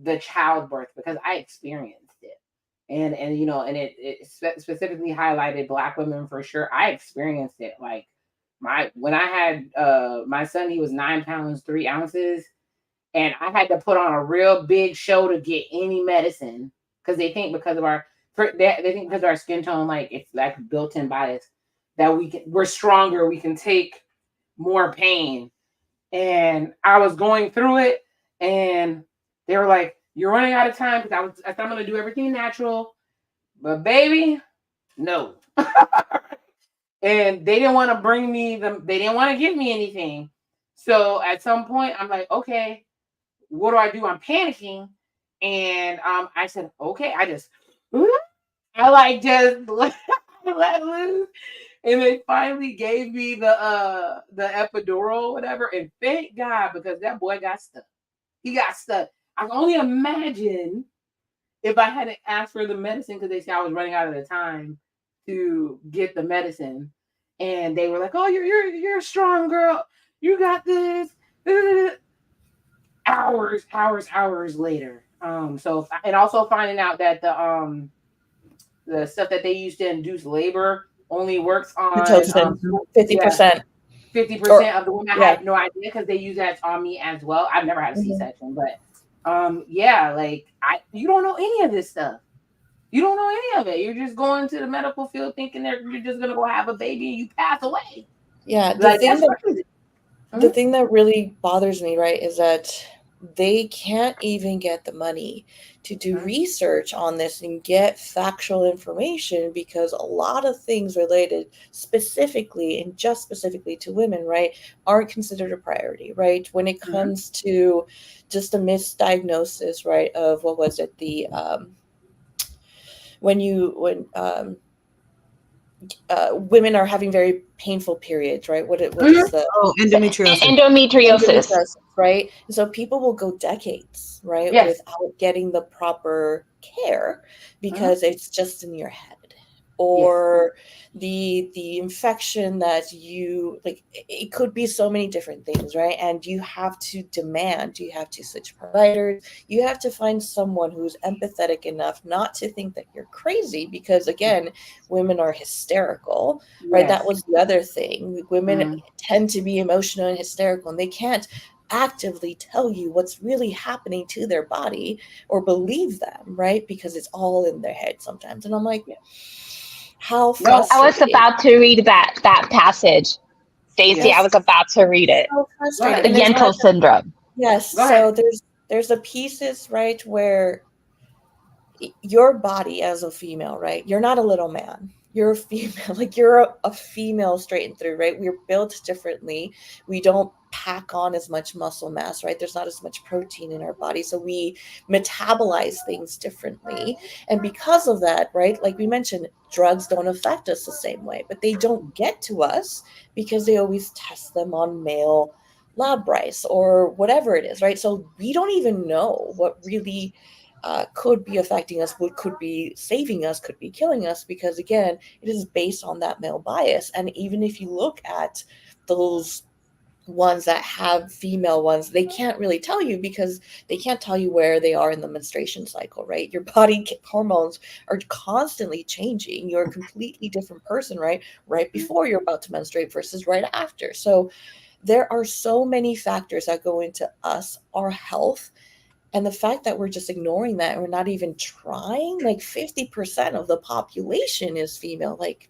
A: the childbirth because I experienced it, and it specifically highlighted Black women for sure. I experienced it. Like when I had my son, he was 9 pounds 3 ounces, and I had to put on a real big show to get any medicine because they think because of our skin tone, like it's like built-in bias. that we're stronger, we can take more pain. And I was going through it, and they were like, "You're running out of time," because I thought I'm gonna do everything natural, but baby, no. And they didn't want to bring me them. They didn't want to give me anything. So at some point, I'm like, okay, what do I do? I'm panicking, and I said, okay, I like just let loose, and they finally gave me the epidural, whatever. And thank God, because that boy got stuck. He got stuck. I can only imagine if I hadn't asked for the medicine, because they said I was running out of the time to get the medicine, and they were like, "Oh, you're a strong girl. You got this." Hours later. So, and also finding out that the stuff that they use to induce labor only works on
C: 50%.
A: 50% of the women. I had no idea, because they use that on me as well. I've never had a C-section, but like you don't know any of this stuff. You don't know any of it. You're just going to the medical field thinking that you're just gonna go have a baby and you pass away.
C: Yeah, the thing that really bothers me, right, is that they can't even get the money to do research on this and get factual information, because a lot of things related specifically and just specifically to women, right, aren't considered a priority, right? When it comes to just a misdiagnosis, right, of what was it, the women are having very painful periods, right? What is the
D: endometriosis,
C: right? And so people will go decades, right, without getting the proper care, because it's just in your head, or the infection that you like. It could be so many different things, right? And you have to switch providers. You have to find someone who's empathetic enough not to think that you're crazy, because again, women are hysterical, right? That was the other thing. Women tend to be emotional and hysterical, and they can't actively tell you what's really happening to their body or believe them, right? Because it's all in their head sometimes. And I'm like, how frustrating.
D: I was about to read that passage, Deysi. I was about to read it.
C: So
D: the Yentl syndrome.
C: Yes. So there's the pieces, right, where your body as a female, right? You're not a little man. You're a female, like you're a female straight and through, right? We're built differently. We don't pack on as much muscle mass, right? There's not as much protein in our body. So we metabolize things differently. And because of that, right, like we mentioned, drugs don't affect us the same way, but they don't get to us because they always test them on male lab rice or whatever it is, right? So we don't even know what really could be affecting us, what could be saving us, could be killing us, because again, it is based on that male bias. And even if you look at those ones that have female ones, they can't really tell you, because they can't tell you where they are in the menstruation cycle, right? Your body hormones are constantly changing. You're a completely different person, right before you're about to menstruate versus right after. So there are so many factors that go into us, our health. And the fact that we're just ignoring that and we're not even trying, like 50% of the population is female, like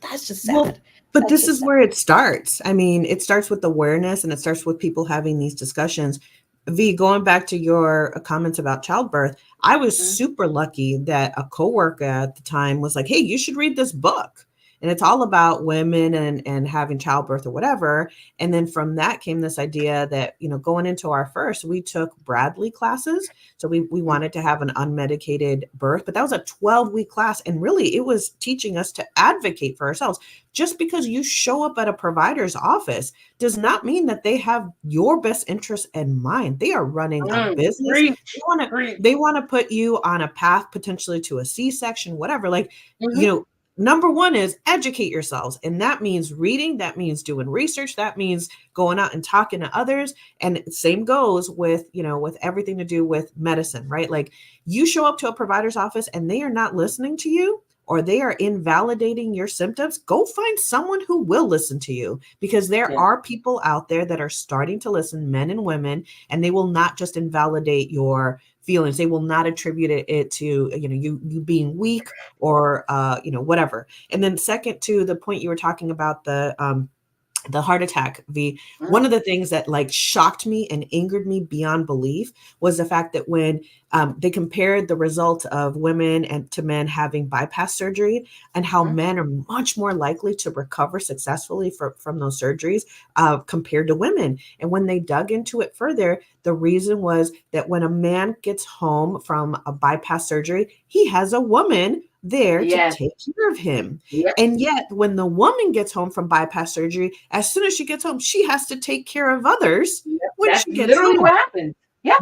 C: that's just sad.
B: Well, but this is where it starts. I mean, it starts with awareness, and it starts with people having these discussions. V, going back to your comments about childbirth, I was super lucky that a coworker at the time was like, hey, you should read this book. And it's all about women and having childbirth or whatever. And then from that came this idea that, going into our first, we took Bradley classes. So we wanted to have an unmedicated birth, but that was a 12-week class. And really it was teaching us to advocate for ourselves. Just because you show up at a provider's office does not mean that they have your best interest in mind. They are running a business. They want to put you on a path potentially to a C-section, whatever. Number one is educate yourselves. And that means reading, that means doing research, that means going out and talking to others. And same goes with, with everything to do with medicine, right? Like you show up to a provider's office and they are not listening to you, or they are invalidating your symptoms, go find someone who will listen to you, because there are people out there that are starting to listen, men and women, and they will not just invalidate your feelings. They will not attribute it to, you being weak or, whatever. And then second to the point you were talking about, the heart attack, one of the things that like shocked me and angered me beyond belief was the fact that when they compared the result of women and to men having bypass surgery and how men are much more likely to recover successfully from those surgeries compared to women. And when they dug into it further, the reason was that when a man gets home from a bypass surgery, he has a woman there to take care of him.
A: Yep.
B: And yet when the woman gets home from bypass surgery, as soon as she gets home, she has to take care of others. When
A: That's
B: she gets
A: literally
B: home.
A: what happens. Yeah.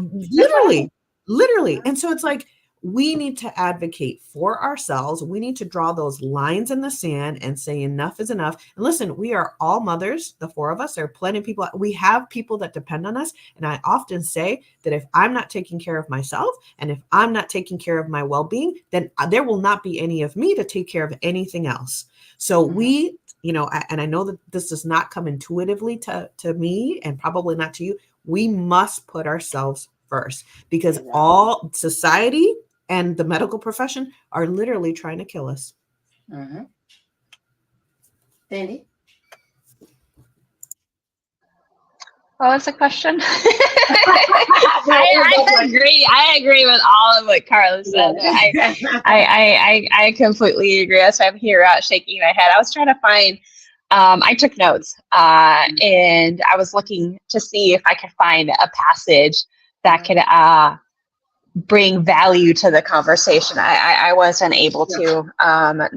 B: Literally. And so it's like, we need to advocate for ourselves. We need to draw those lines in the sand and say enough is enough. And listen, we are all mothers, the four of us. There are plenty of people. We have people that depend on us. And I often say that if I'm not taking care of myself and if I'm not taking care of my well-being, then there will not be any of me to take care of anything else. So we, and I know that this does not come intuitively to me and probably not to you. We must put ourselves first because all society and the medical profession are literally trying to kill us.
A: Cindy?
D: What was the question? I agree with all of what Karla said. I completely agree. That's why I'm here shaking my head. I was trying to find, I took notes and I was looking to see if I could find a passage that could bring value to the conversation. I wasn't able to.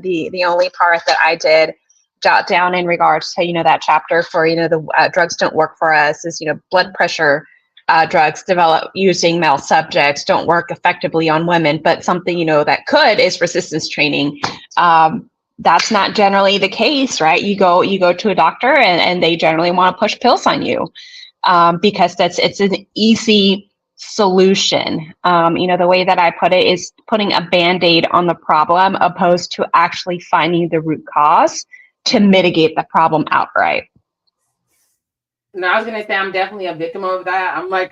D: The only part that I did jot down in regards to, that chapter for, the drugs don't work for us is, blood pressure drugs developed using male subjects don't work effectively on women, but something, that could is resistance training. That's not generally the case, right? You go to a doctor and they generally want to push pills on you because it's an easy solution. The way that I put it is putting a Band-Aid on the problem opposed to actually finding the root cause to mitigate the problem outright.
A: No, I was gonna say I'm definitely a victim of that. I'm like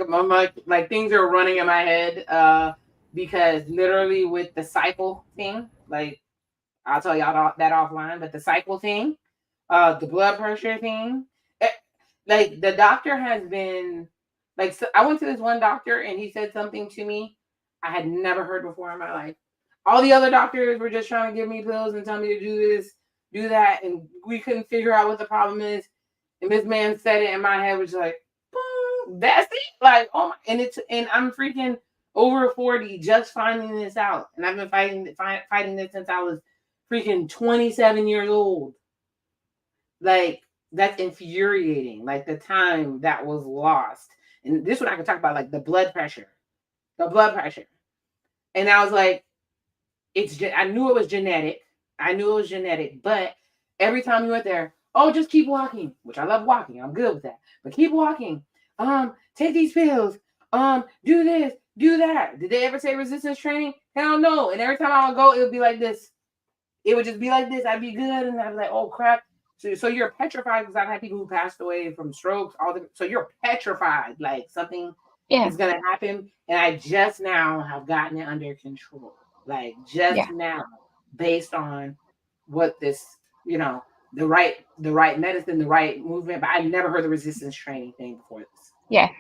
A: things are running in my head because literally with the cycle thing, like I'll tell y'all that offline, but the cycle thing, the blood pressure thing, like the doctor has been like, so I went to this one doctor and he said something to me I had never heard before in my life. All the other doctors were just trying to give me pills and tell me to do this, do that, and we couldn't figure out what the problem is. And this man said it, and my head was like, boom, that's it. Like, oh my, and I'm freaking over 40 just finding this out. And I've been fighting this since I was freaking 27 years old. Like, that's infuriating. Like the time that was lost. And this one I can talk about, like the blood pressure. And I was like, I knew it was genetic. But every time you went there, oh, just keep walking, which I love walking. I'm good with that. But keep walking. Take these pills. Do this, do that. Did they ever say resistance training? Hell no. And every time I would go, it would be like this. It would just be like this. I'd be good. And I'd be like, oh crap. So you're petrified because I've had people who passed away from strokes. So you're petrified, like something is going to happen. And I just now have gotten it under control. Like now, based on what this, the right medicine, the right movement. But I never heard the resistance training thing before this.
D: Yeah.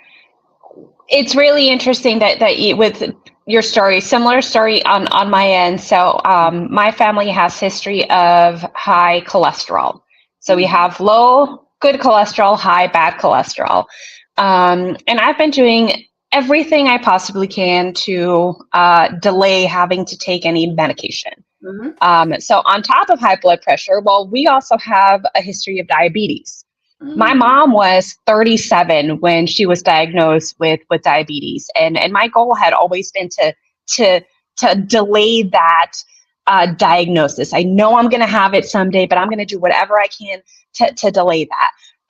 D: It's really interesting that you, with your story, similar story on my end. So my family has history of high cholesterol. So we have low, good cholesterol, high, bad cholesterol. And I've been doing everything I possibly can to delay having to take any medication. So on top of high blood pressure, well, we also have a history of diabetes. My mom was 37 when she was diagnosed with diabetes. And my goal had always been to delay that diagnosis. I know I'm going to have it someday, but I'm going to do whatever I can to delay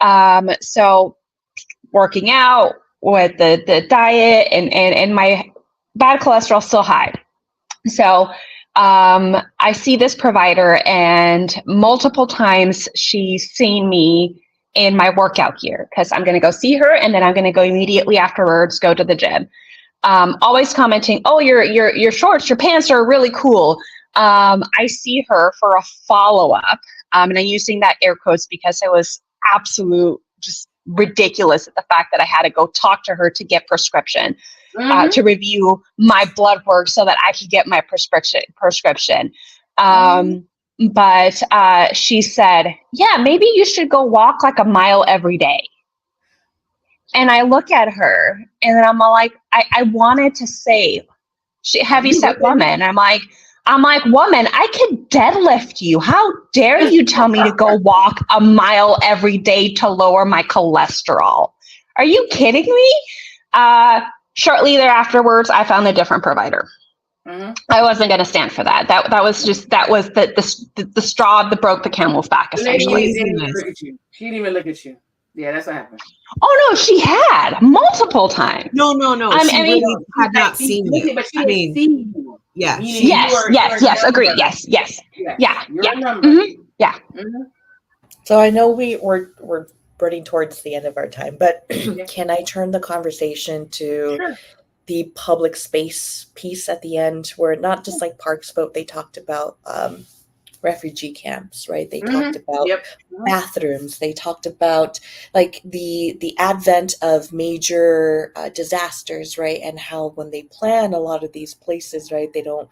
D: that. So working out with the diet and my bad cholesterol still high. So I see this provider, and multiple times she's seen me in my workout gear because I'm going to go see her, and then I'm going to go immediately afterwards, go to the gym. always commenting, "Oh, your shorts, your pants are really cool." I see her for a follow-up, and I'm using that air quotes because it was absolute just ridiculous at the fact that I had to go talk to her to get prescription, to review my blood work so that I could get my prescription. But she said, "Yeah, maybe you should go walk like a mile every day." And I look at her and then I'm all like, I wanted to say, heavy set woman. And I'm like, woman, I could deadlift you. How dare you tell me to go walk a mile every day to lower my cholesterol? Are you kidding me? Shortly thereafterwards, I found a different provider. I wasn't going to stand for that. That was the straw that broke the camel's back, essentially.
A: She didn't even look at you. Yeah, that's what happened.
D: Oh no, she had multiple times.
B: No. She really had not seen you.
A: But she didn't see you.
B: Yeah.
D: Yes. Agree. Yes. Yeah. Yeah.
C: So I know we're running towards the end of our time, but can I turn the conversation to the public space piece at the end, where not just like parks, but they talked about refugee camps, right? They talked about bathrooms. They talked about like the advent of major disasters, right? And how when they plan a lot of these places, right, they don't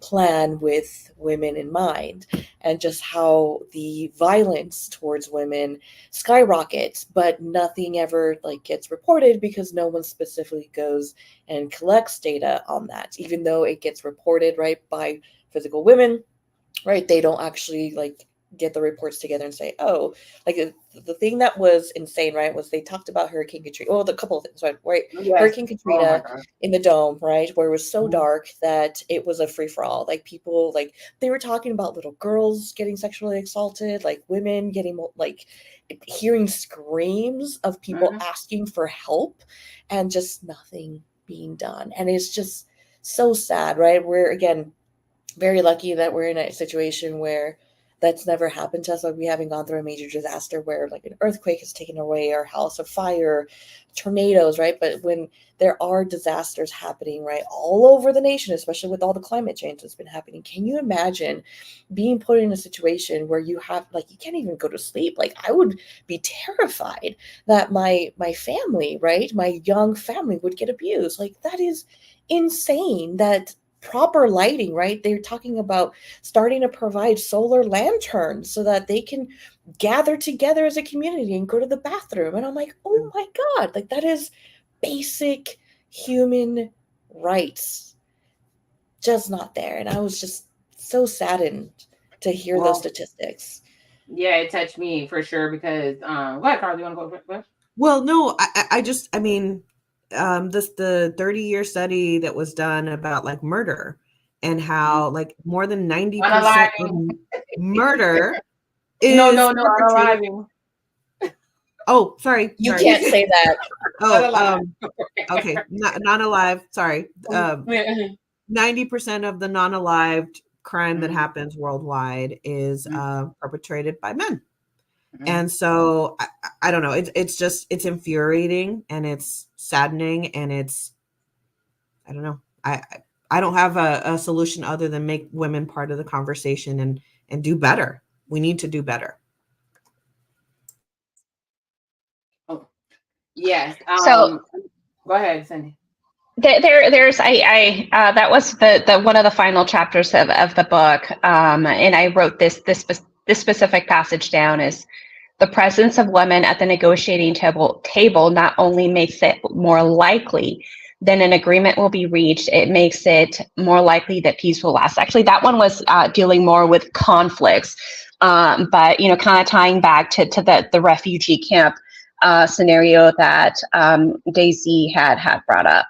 C: plan with women in mind, and just how the violence towards women skyrockets, but nothing ever like gets reported because no one specifically goes and collects data on that, even though it gets reported, right, by physical women. Right, they don't actually like get the reports together and say, oh, like the thing that was insane, right, was they talked about Hurricane Katrina. Well, the couple of things, right? Yes. Hurricane Katrina in the dome, right, where it was so dark that it was a free for all. Like people, like they were talking about little girls getting sexually assaulted, like women getting like hearing screams of people asking for help, and just nothing being done. And it's just so sad, right? We're again very lucky that we're in a situation where that's never happened to us. Like we haven't gone through a major disaster where like an earthquake has taken away our house, a fire, tornadoes, right? But when there are disasters happening, right, all over the nation, especially with all the climate change that's been happening, can you imagine being put in a situation where you have like you can't even go to sleep? Like I would be terrified that my family, right, my young family would get abused. Like that is insane. That proper lighting, right? They're talking about starting to provide solar lanterns so that they can gather together as a community and go to the bathroom. And I'm like, oh my God, like that is basic human rights just not there. And I was just so saddened to hear those statistics.
A: Yeah, it touched me for sure because go ahead, Karla, you want to go first?
B: Well, no, I mean, the 30-year study that was done about like murder and how like more than 90% of murder is
A: unaliving.
B: Oh, sorry.
C: You can't say that.
B: Okay, not alive. Sorry. 90% of the non-alived crime that happens worldwide is perpetrated by men. And so I don't know. It's infuriating and it's saddening and it's, I don't know. I don't have a solution other than make women part of the conversation and do better. We need to do better.
A: Oh, yes.
D: So
A: go ahead, Cindy.
D: There's that was the one of the final chapters of the book, and I wrote this specific passage down is the presence of women at the negotiating table not only makes it more likely that an agreement will be reached, it makes it more likely that peace will last. Actually, that one was dealing more with conflicts, but kind of tying back to the refugee camp scenario that Deysi had brought up.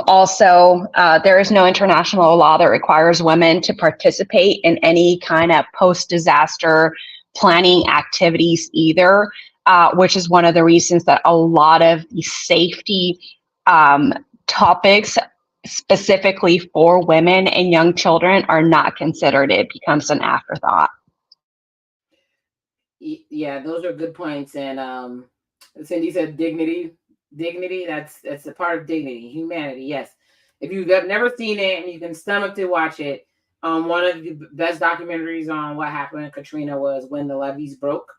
D: Also, there is no international law that requires women to participate in any kind of post-disaster planning activities either, which is one of the reasons that a lot of the safety topics specifically for women and young children are not considered. It becomes an afterthought.
A: Yeah, those are good points. And Cindy said dignity. Dignity, that's a part of dignity, humanity. Yes. If you've never seen it and you can stomach to watch it, one of the best documentaries on what happened in Katrina was When the Levees Broke.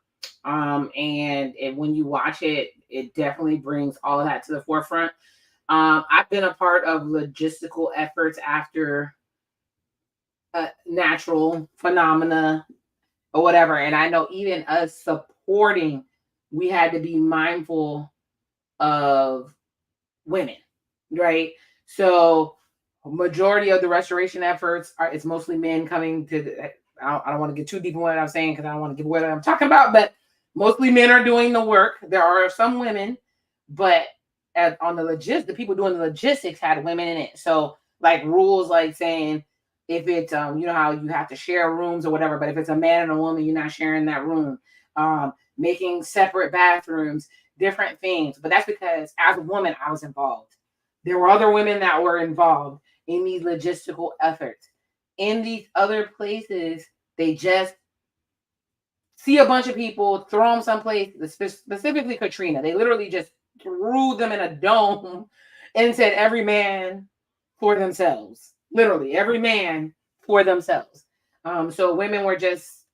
A: When you watch it, it definitely brings all of that to the forefront. I've been a part of logistical efforts after natural phenomena or whatever, and I know even us supporting, we had to be mindful of women, right? So majority of the restoration efforts are, it's mostly men coming to the, I don't want to get too deep in what I'm saying because I don't want to give away what I'm talking about, but mostly men are doing the work. There are some women, but on the people doing the logistics had women in it. So like rules like saying if it's you know how you have to share rooms or whatever, but if it's a man and a woman, you're not sharing that room. Making separate bathrooms, different things. But that's because as a woman, I was involved. There were other women that were involved in these logistical efforts. In these other places, they just see a bunch of people, throw them someplace, specifically Katrina. They literally just threw them in a dome and said, every man for themselves. Literally, every man for themselves. So women were just,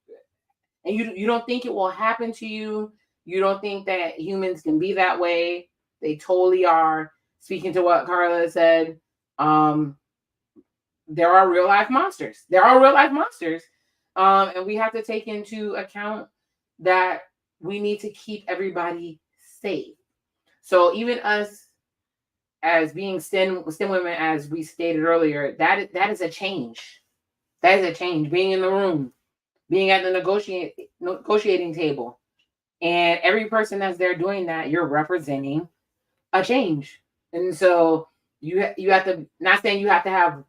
A: and you don't think it will happen to you. You don't think that humans can be that way. They totally are. Speaking to what Karla said, there are real life monsters. There are real life monsters. And we have to take into account that we need to keep everybody safe. So even us as being STEM women, as we stated earlier, that is a change. That is a change. Being in the room, being at the negotiating table, and every person that's there doing that, you're representing a change. And so you have to, not saying you have to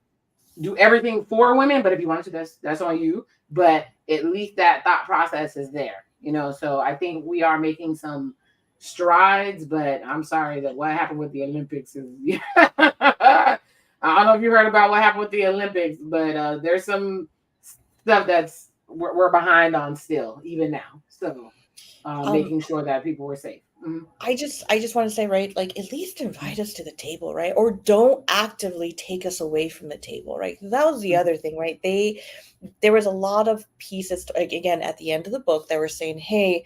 A: do everything for women, but if you want to, that's on you. But at least that thought process is there, So I think we are making some strides, but I'm sorry that what happened with the Olympics is. I don't know if you heard about what happened with the Olympics, but there's some stuff that's we're behind on still, even now. So making sure that people were safe. Mm-hmm.
C: I just want to say, right, like at least invite us to the table, right? Or don't actively take us away from the table, right? That was the other thing, right? There was a lot of pieces, like, again, at the end of the book that were saying, hey,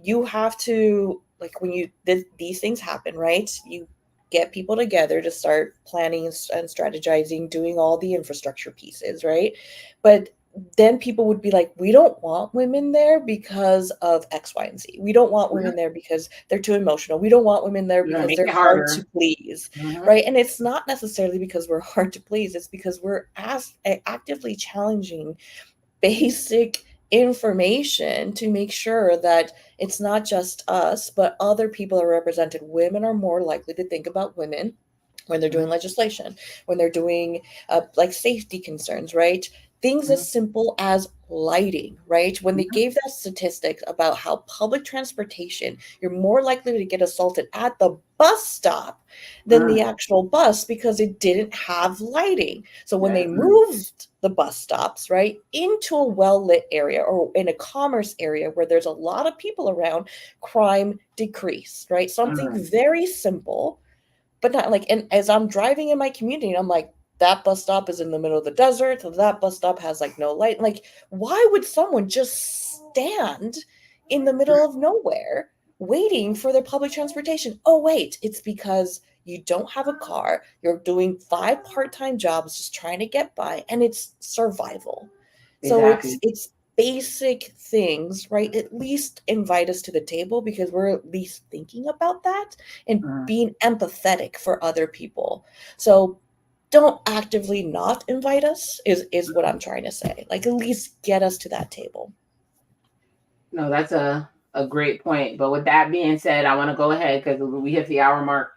C: you have to, like, when these things happen, right? You get people together to start planning and strategizing, doing all the infrastructure pieces, right? But then people would be like, we don't want women there because of X, Y, and Z. We don't want women there because they're too emotional. We don't want women there because they're hard to please, right? And it's not necessarily because we're hard to please. It's because we're actively challenging basic information to make sure that it's not just us, but other people are represented. Women are more likely to think about women when they're doing legislation, when they're doing like safety concerns, right? Things as simple as lighting, right? When they gave that statistic about how public transportation, you're more likely to get assaulted at the bus stop than the actual bus because it didn't have lighting. So when they moved the bus stops, right, into a well-lit area or in a commerce area where there's a lot of people around, crime decreased, right? Something very simple, but not like, and as I'm driving in my community, I'm like, that bus stop is in the middle of the desert. So that bus stop has like no light. Like, why would someone just stand in the middle of nowhere waiting for their public transportation? Oh, wait, it's because you don't have a car. You're doing 5 part-time jobs, just trying to get by, and it's survival. Exactly. So it's basic things, right? At least invite us to the table because we're at least thinking about that and being empathetic for other people. So don't actively not invite us is what I'm trying to say. Like, at least get us to that table.
A: No, that's a great point. But with that being said, I want to go ahead because we hit the hour mark.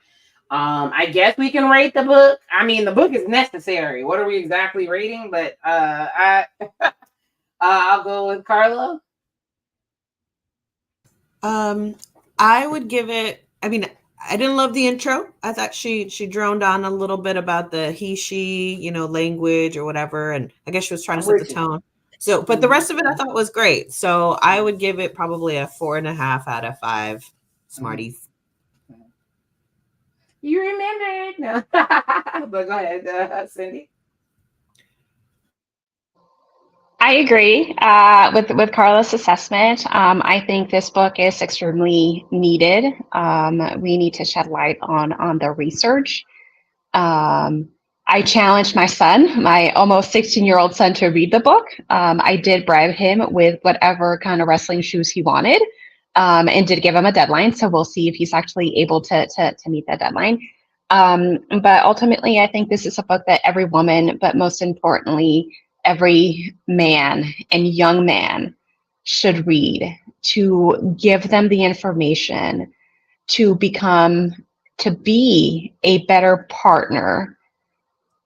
A: I guess we can rate the book. I mean, the book is necessary. What are we exactly rating? But I'll go with Karla.
B: I would give it, I mean, I didn't love the intro. I thought she droned on a little bit about the he, she, language or whatever. And I guess she was trying to set the tone. So, but the rest of it I thought was great. So I would give it probably a 4.5 out of 5 Smarties.
A: You remember it? No. But go ahead, Cindy.
D: I agree with Karla's assessment. I think this book is extremely needed. We need to shed light on the research. I challenged my son, my almost 16-year-old son, to read the book. I did bribe him with whatever kind of wrestling shoes he wanted, and did give him a deadline. So we'll see if he's actually able to meet that deadline. But ultimately, I think this is a book that every woman, but most importantly, every man and young man should read to give them the information to be a better partner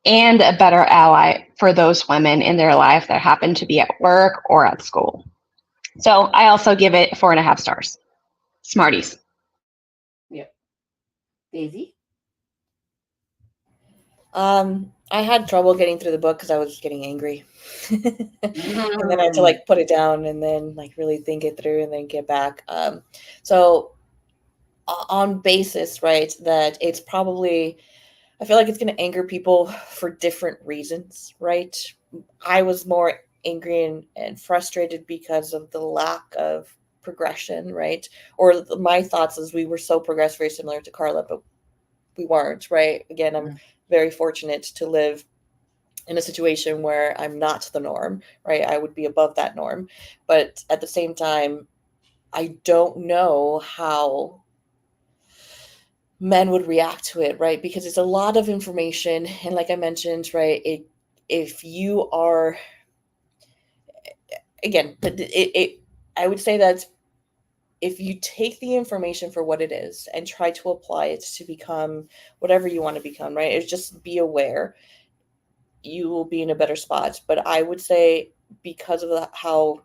D: and a better ally for those women in their life that happen to be at work or at school. So I also give it 4.5 stars. Smarties.
A: Yep. Deysi.
C: I had trouble getting through the book because I was getting angry. And then I had to like put it down and then like really think it through and then get back. So on basis, right, that it's probably, I feel like it's going to anger people for different reasons, right? I was more angry and frustrated because of the lack of progression, right? Or my thoughts as we were so progressed, very similar to Karla, but we weren't, right? Again, I'm very fortunate to live in a situation where I'm not the norm, right? I would be above that norm. But at the same time, I don't know how men would react to it, right? Because it's a lot of information. And like I mentioned, right, if you are, again, I would say that if you take the information for what it is and try to apply it to become whatever you want to become, right? It's just be aware, you will be in a better spot. But I would say because of how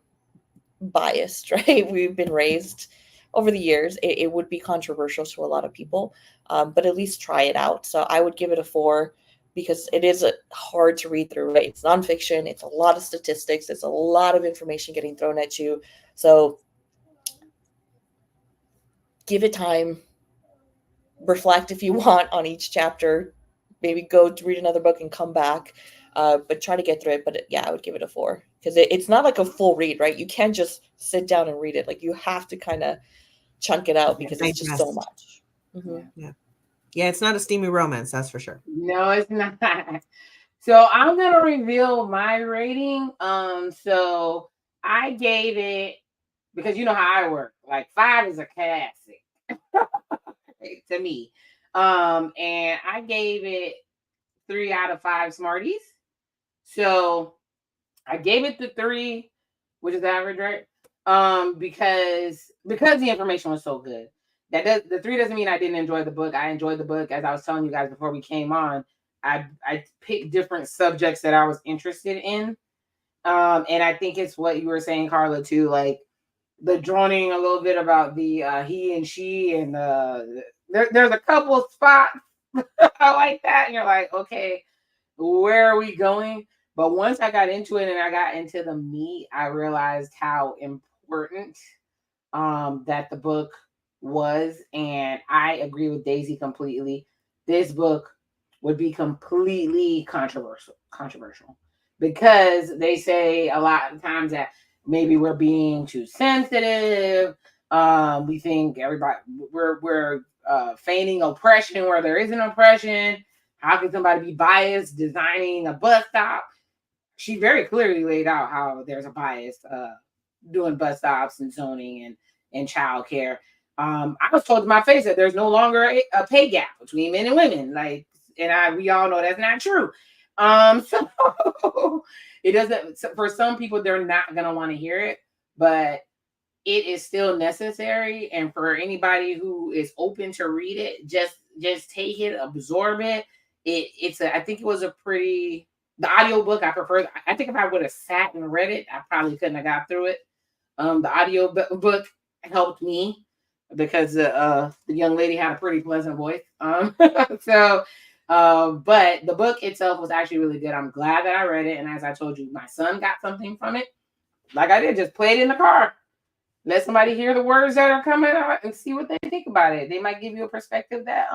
C: biased, right, we've been raised over the years, it would be controversial to a lot of people, but at least try it out. So I would give it a 4 because it is hard to read through, right? It's nonfiction. It's a lot of statistics. It's a lot of information getting thrown at you. So give it time, reflect if you want on each chapter, maybe go to read another book and come back, but try to get through it. But yeah, I would give it a 4 because it's not like a full read, right? You can't just sit down and read it. Like you have to kind of chunk it out because it's just so much.
B: Yeah, it's not a steamy romance, that's for sure.
A: No, it's not. So I'm gonna reveal my rating. So I gave it, because you know how I work. Like 5 is a classic to me. And I gave it 3 out of 5 Smarties. So I gave it the 3, which is average, right? Because the information was so good. The 3 doesn't mean I didn't enjoy the book. I enjoyed the book. As I was telling you guys before we came on, I picked different subjects that I was interested in. And I think it's what you were saying, Karla, too, like the droning a little bit about the he and she, and there's a couple of spots like that, and you're like, okay, where are we going? But once I got into it and I got into the meat, I realized how important that the book was. And I agree with Deysi completely. This book would be completely controversial because they say a lot of times that maybe we're being too sensitive. We think we're feigning oppression where there isn't oppression. How can somebody be biased designing a bus stop? She very clearly laid out how there's a bias doing bus stops and zoning and childcare. I was told to my face that there's no longer a pay gap between men and women. Like, and we all know that's not true. So it doesn't. For some people, they're not gonna want to hear it, but it is still necessary. And for anybody who is open to read it, just take it, absorb it. I think it was the audiobook I prefer. I think if I would have sat and read it, I probably couldn't have got through it. The audio book helped me because the young lady had a pretty pleasant voice. So but the book itself was actually really good. I'm glad that I read it. And as I told you, my son got something from it. Like I did, just play it in the car. Let somebody hear the words that are coming out and see what they think about it. They might give you a perspective that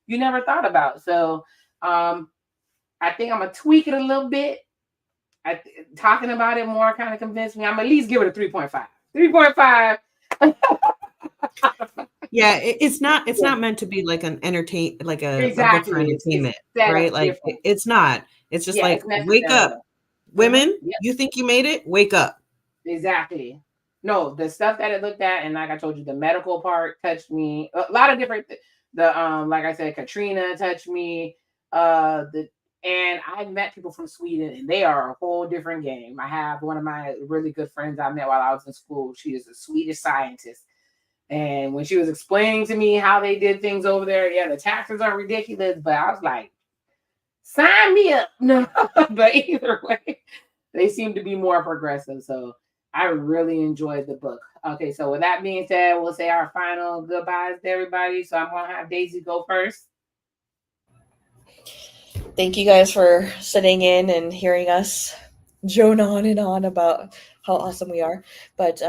A: you never thought about. So I think I'm gonna tweak it a little bit. Talking about it more kind of convinced me. I'm at least give it a 3.5. 3.5.
B: Yeah, it's not meant to be like an a book for entertainment, right? Like it's not. It's just like, wake up, women.
A: Yep.
B: You think you made it? Wake up.
A: Exactly. No, the stuff that it looked at, and like I told you, the medical part touched me. A lot of different. Like I said, Katrina touched me. And I've met people from Sweden, and they are a whole different game. I have one of my really good friends I met while I was in school. She is a Swedish scientist. And when she was explaining to me how they did things over there, yeah, the taxes are ridiculous, but I was like, sign me up. No, but either way, they seem to be more progressive. So I really enjoyed the book. Okay, so with that being said, we'll say our final goodbyes to everybody. So I'm going to have Deysi go first.
C: Thank you guys for sitting in and hearing us drone on and on about how awesome we are. But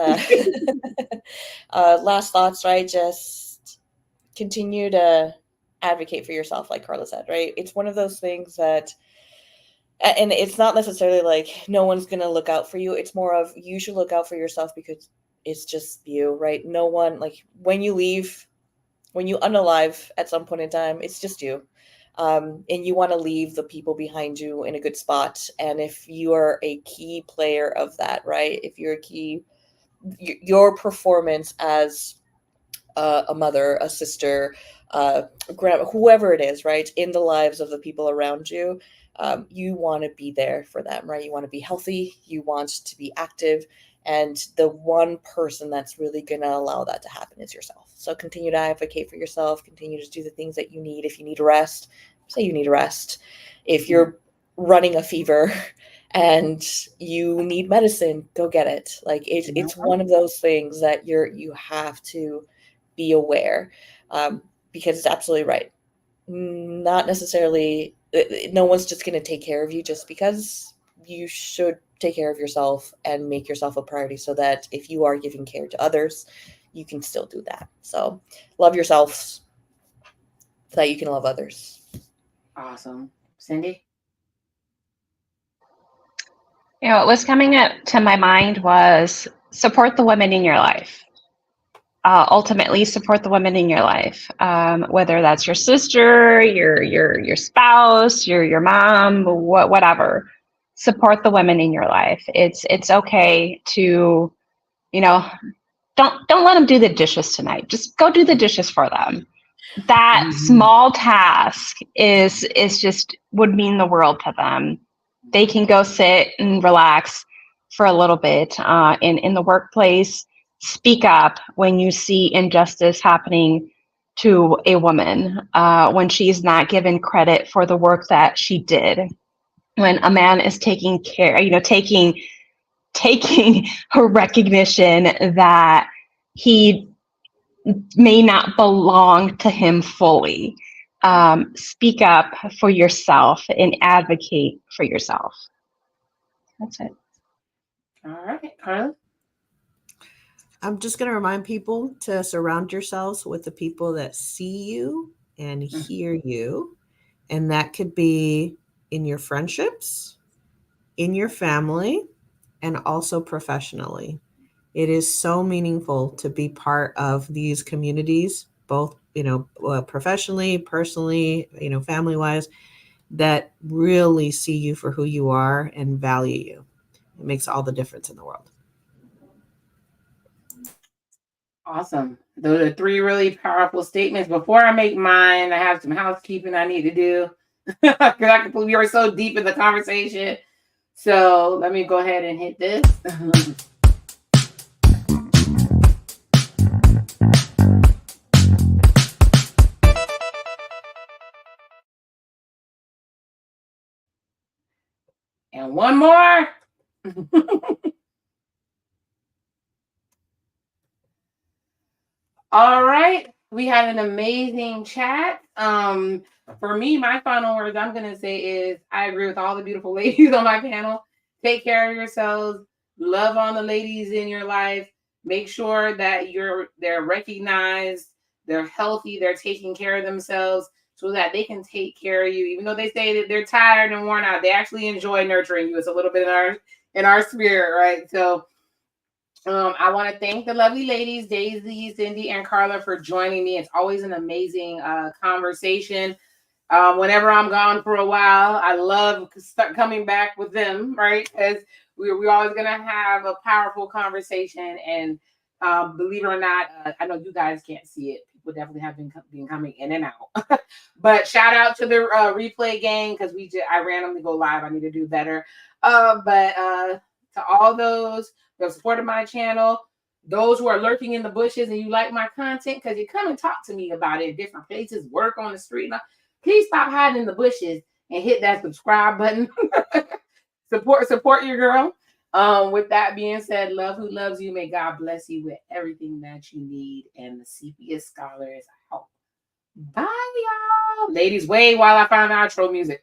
C: last thoughts, right? Just continue to advocate for yourself, like Karla said, right? It's one of those things that, and it's not necessarily like no one's going to look out for you. It's more of you should look out for yourself because it's just you, right? No one, like when you leave, when you unalive at some point in time, it's just you. And you want to leave the people behind you in a good spot. And if you are a key player of that, right? If you're a key, your performance as a mother, a sister, grandma, whoever it is, right? In the lives of the people around you, you want to be there for them, right? You want to be healthy. You want to be active. And the one person that's really going to allow that to happen is yourself. So continue to advocate for yourself. Continue to do the things that you need. If you need a rest, say you need a rest. If you're running a fever and you need medicine, go get it. Like it's one of those things that you have to be aware, because it's absolutely right. Not necessarily, no one's just going to take care of you just because. You should take care of yourself and make yourself a priority so that if you are giving care to others, you can still do that. So love yourselves so that you can love others.
A: Awesome. Cindy?
D: You know, what was coming up to my mind was support the women in your life. Ultimately, support the women in your life, whether that's your sister, your spouse, your mom, whatever. Support the women in your life. It's okay to, you know, don't let them do the dishes tonight. Just go do the dishes for them. That small task is just would mean the world to them. They can go sit and relax for a little bit in the workplace. Speak up when you see injustice happening to a woman, when she's not given credit for the work that she did. When a man is taking care, taking her recognition that he may not belong to him fully. Speak up for yourself and advocate for yourself. That's it.
A: All right, Karla?
B: I'm just going to remind people to surround yourselves with the people that see you and hear you. And that could be in your friendships, in your family, and also professionally. It is so meaningful to be part of these communities, both, professionally, personally, family-wise, that really see you for who you are and value you. It makes all the difference in the world.
A: Awesome. Those are 3 really powerful statements. Before I make mine, I have some housekeeping I need to do because we are so deep in the conversation. So let me go ahead and hit this. And one more. All right. We had an amazing chat. For me, my final words I'm going to say is I agree with all the beautiful ladies on my panel. Take care of yourselves. Love on the ladies in your life. Make sure that they're recognized, they're healthy, they're taking care of themselves. so that they can take care of you. Even though they say that they're tired and worn out, they actually enjoy nurturing you. It's a little bit in our spirit, right? So I want to thank the lovely ladies, Deysi, Cindy, and Karla, for joining me. It's always an amazing conversation. Whenever I'm gone for a while, I love coming back with them, right? Because we're always going to have a powerful conversation. And believe it or not, I know you guys can't see it. People definitely have been coming in and out. But shout out to the replay gang, because I randomly go live. I need to do better. But to all those who have supported my channel, those who are lurking in the bushes and you like my content, because you come and talk to me about it in different places, work on the street. Please stop hiding in the bushes and hit that subscribe button. support your girl. With that being said, love who loves you. May God bless you with everything that you need. And the Sepia Scholar is out. Bye, y'all. Ladies, wait while I find outro music.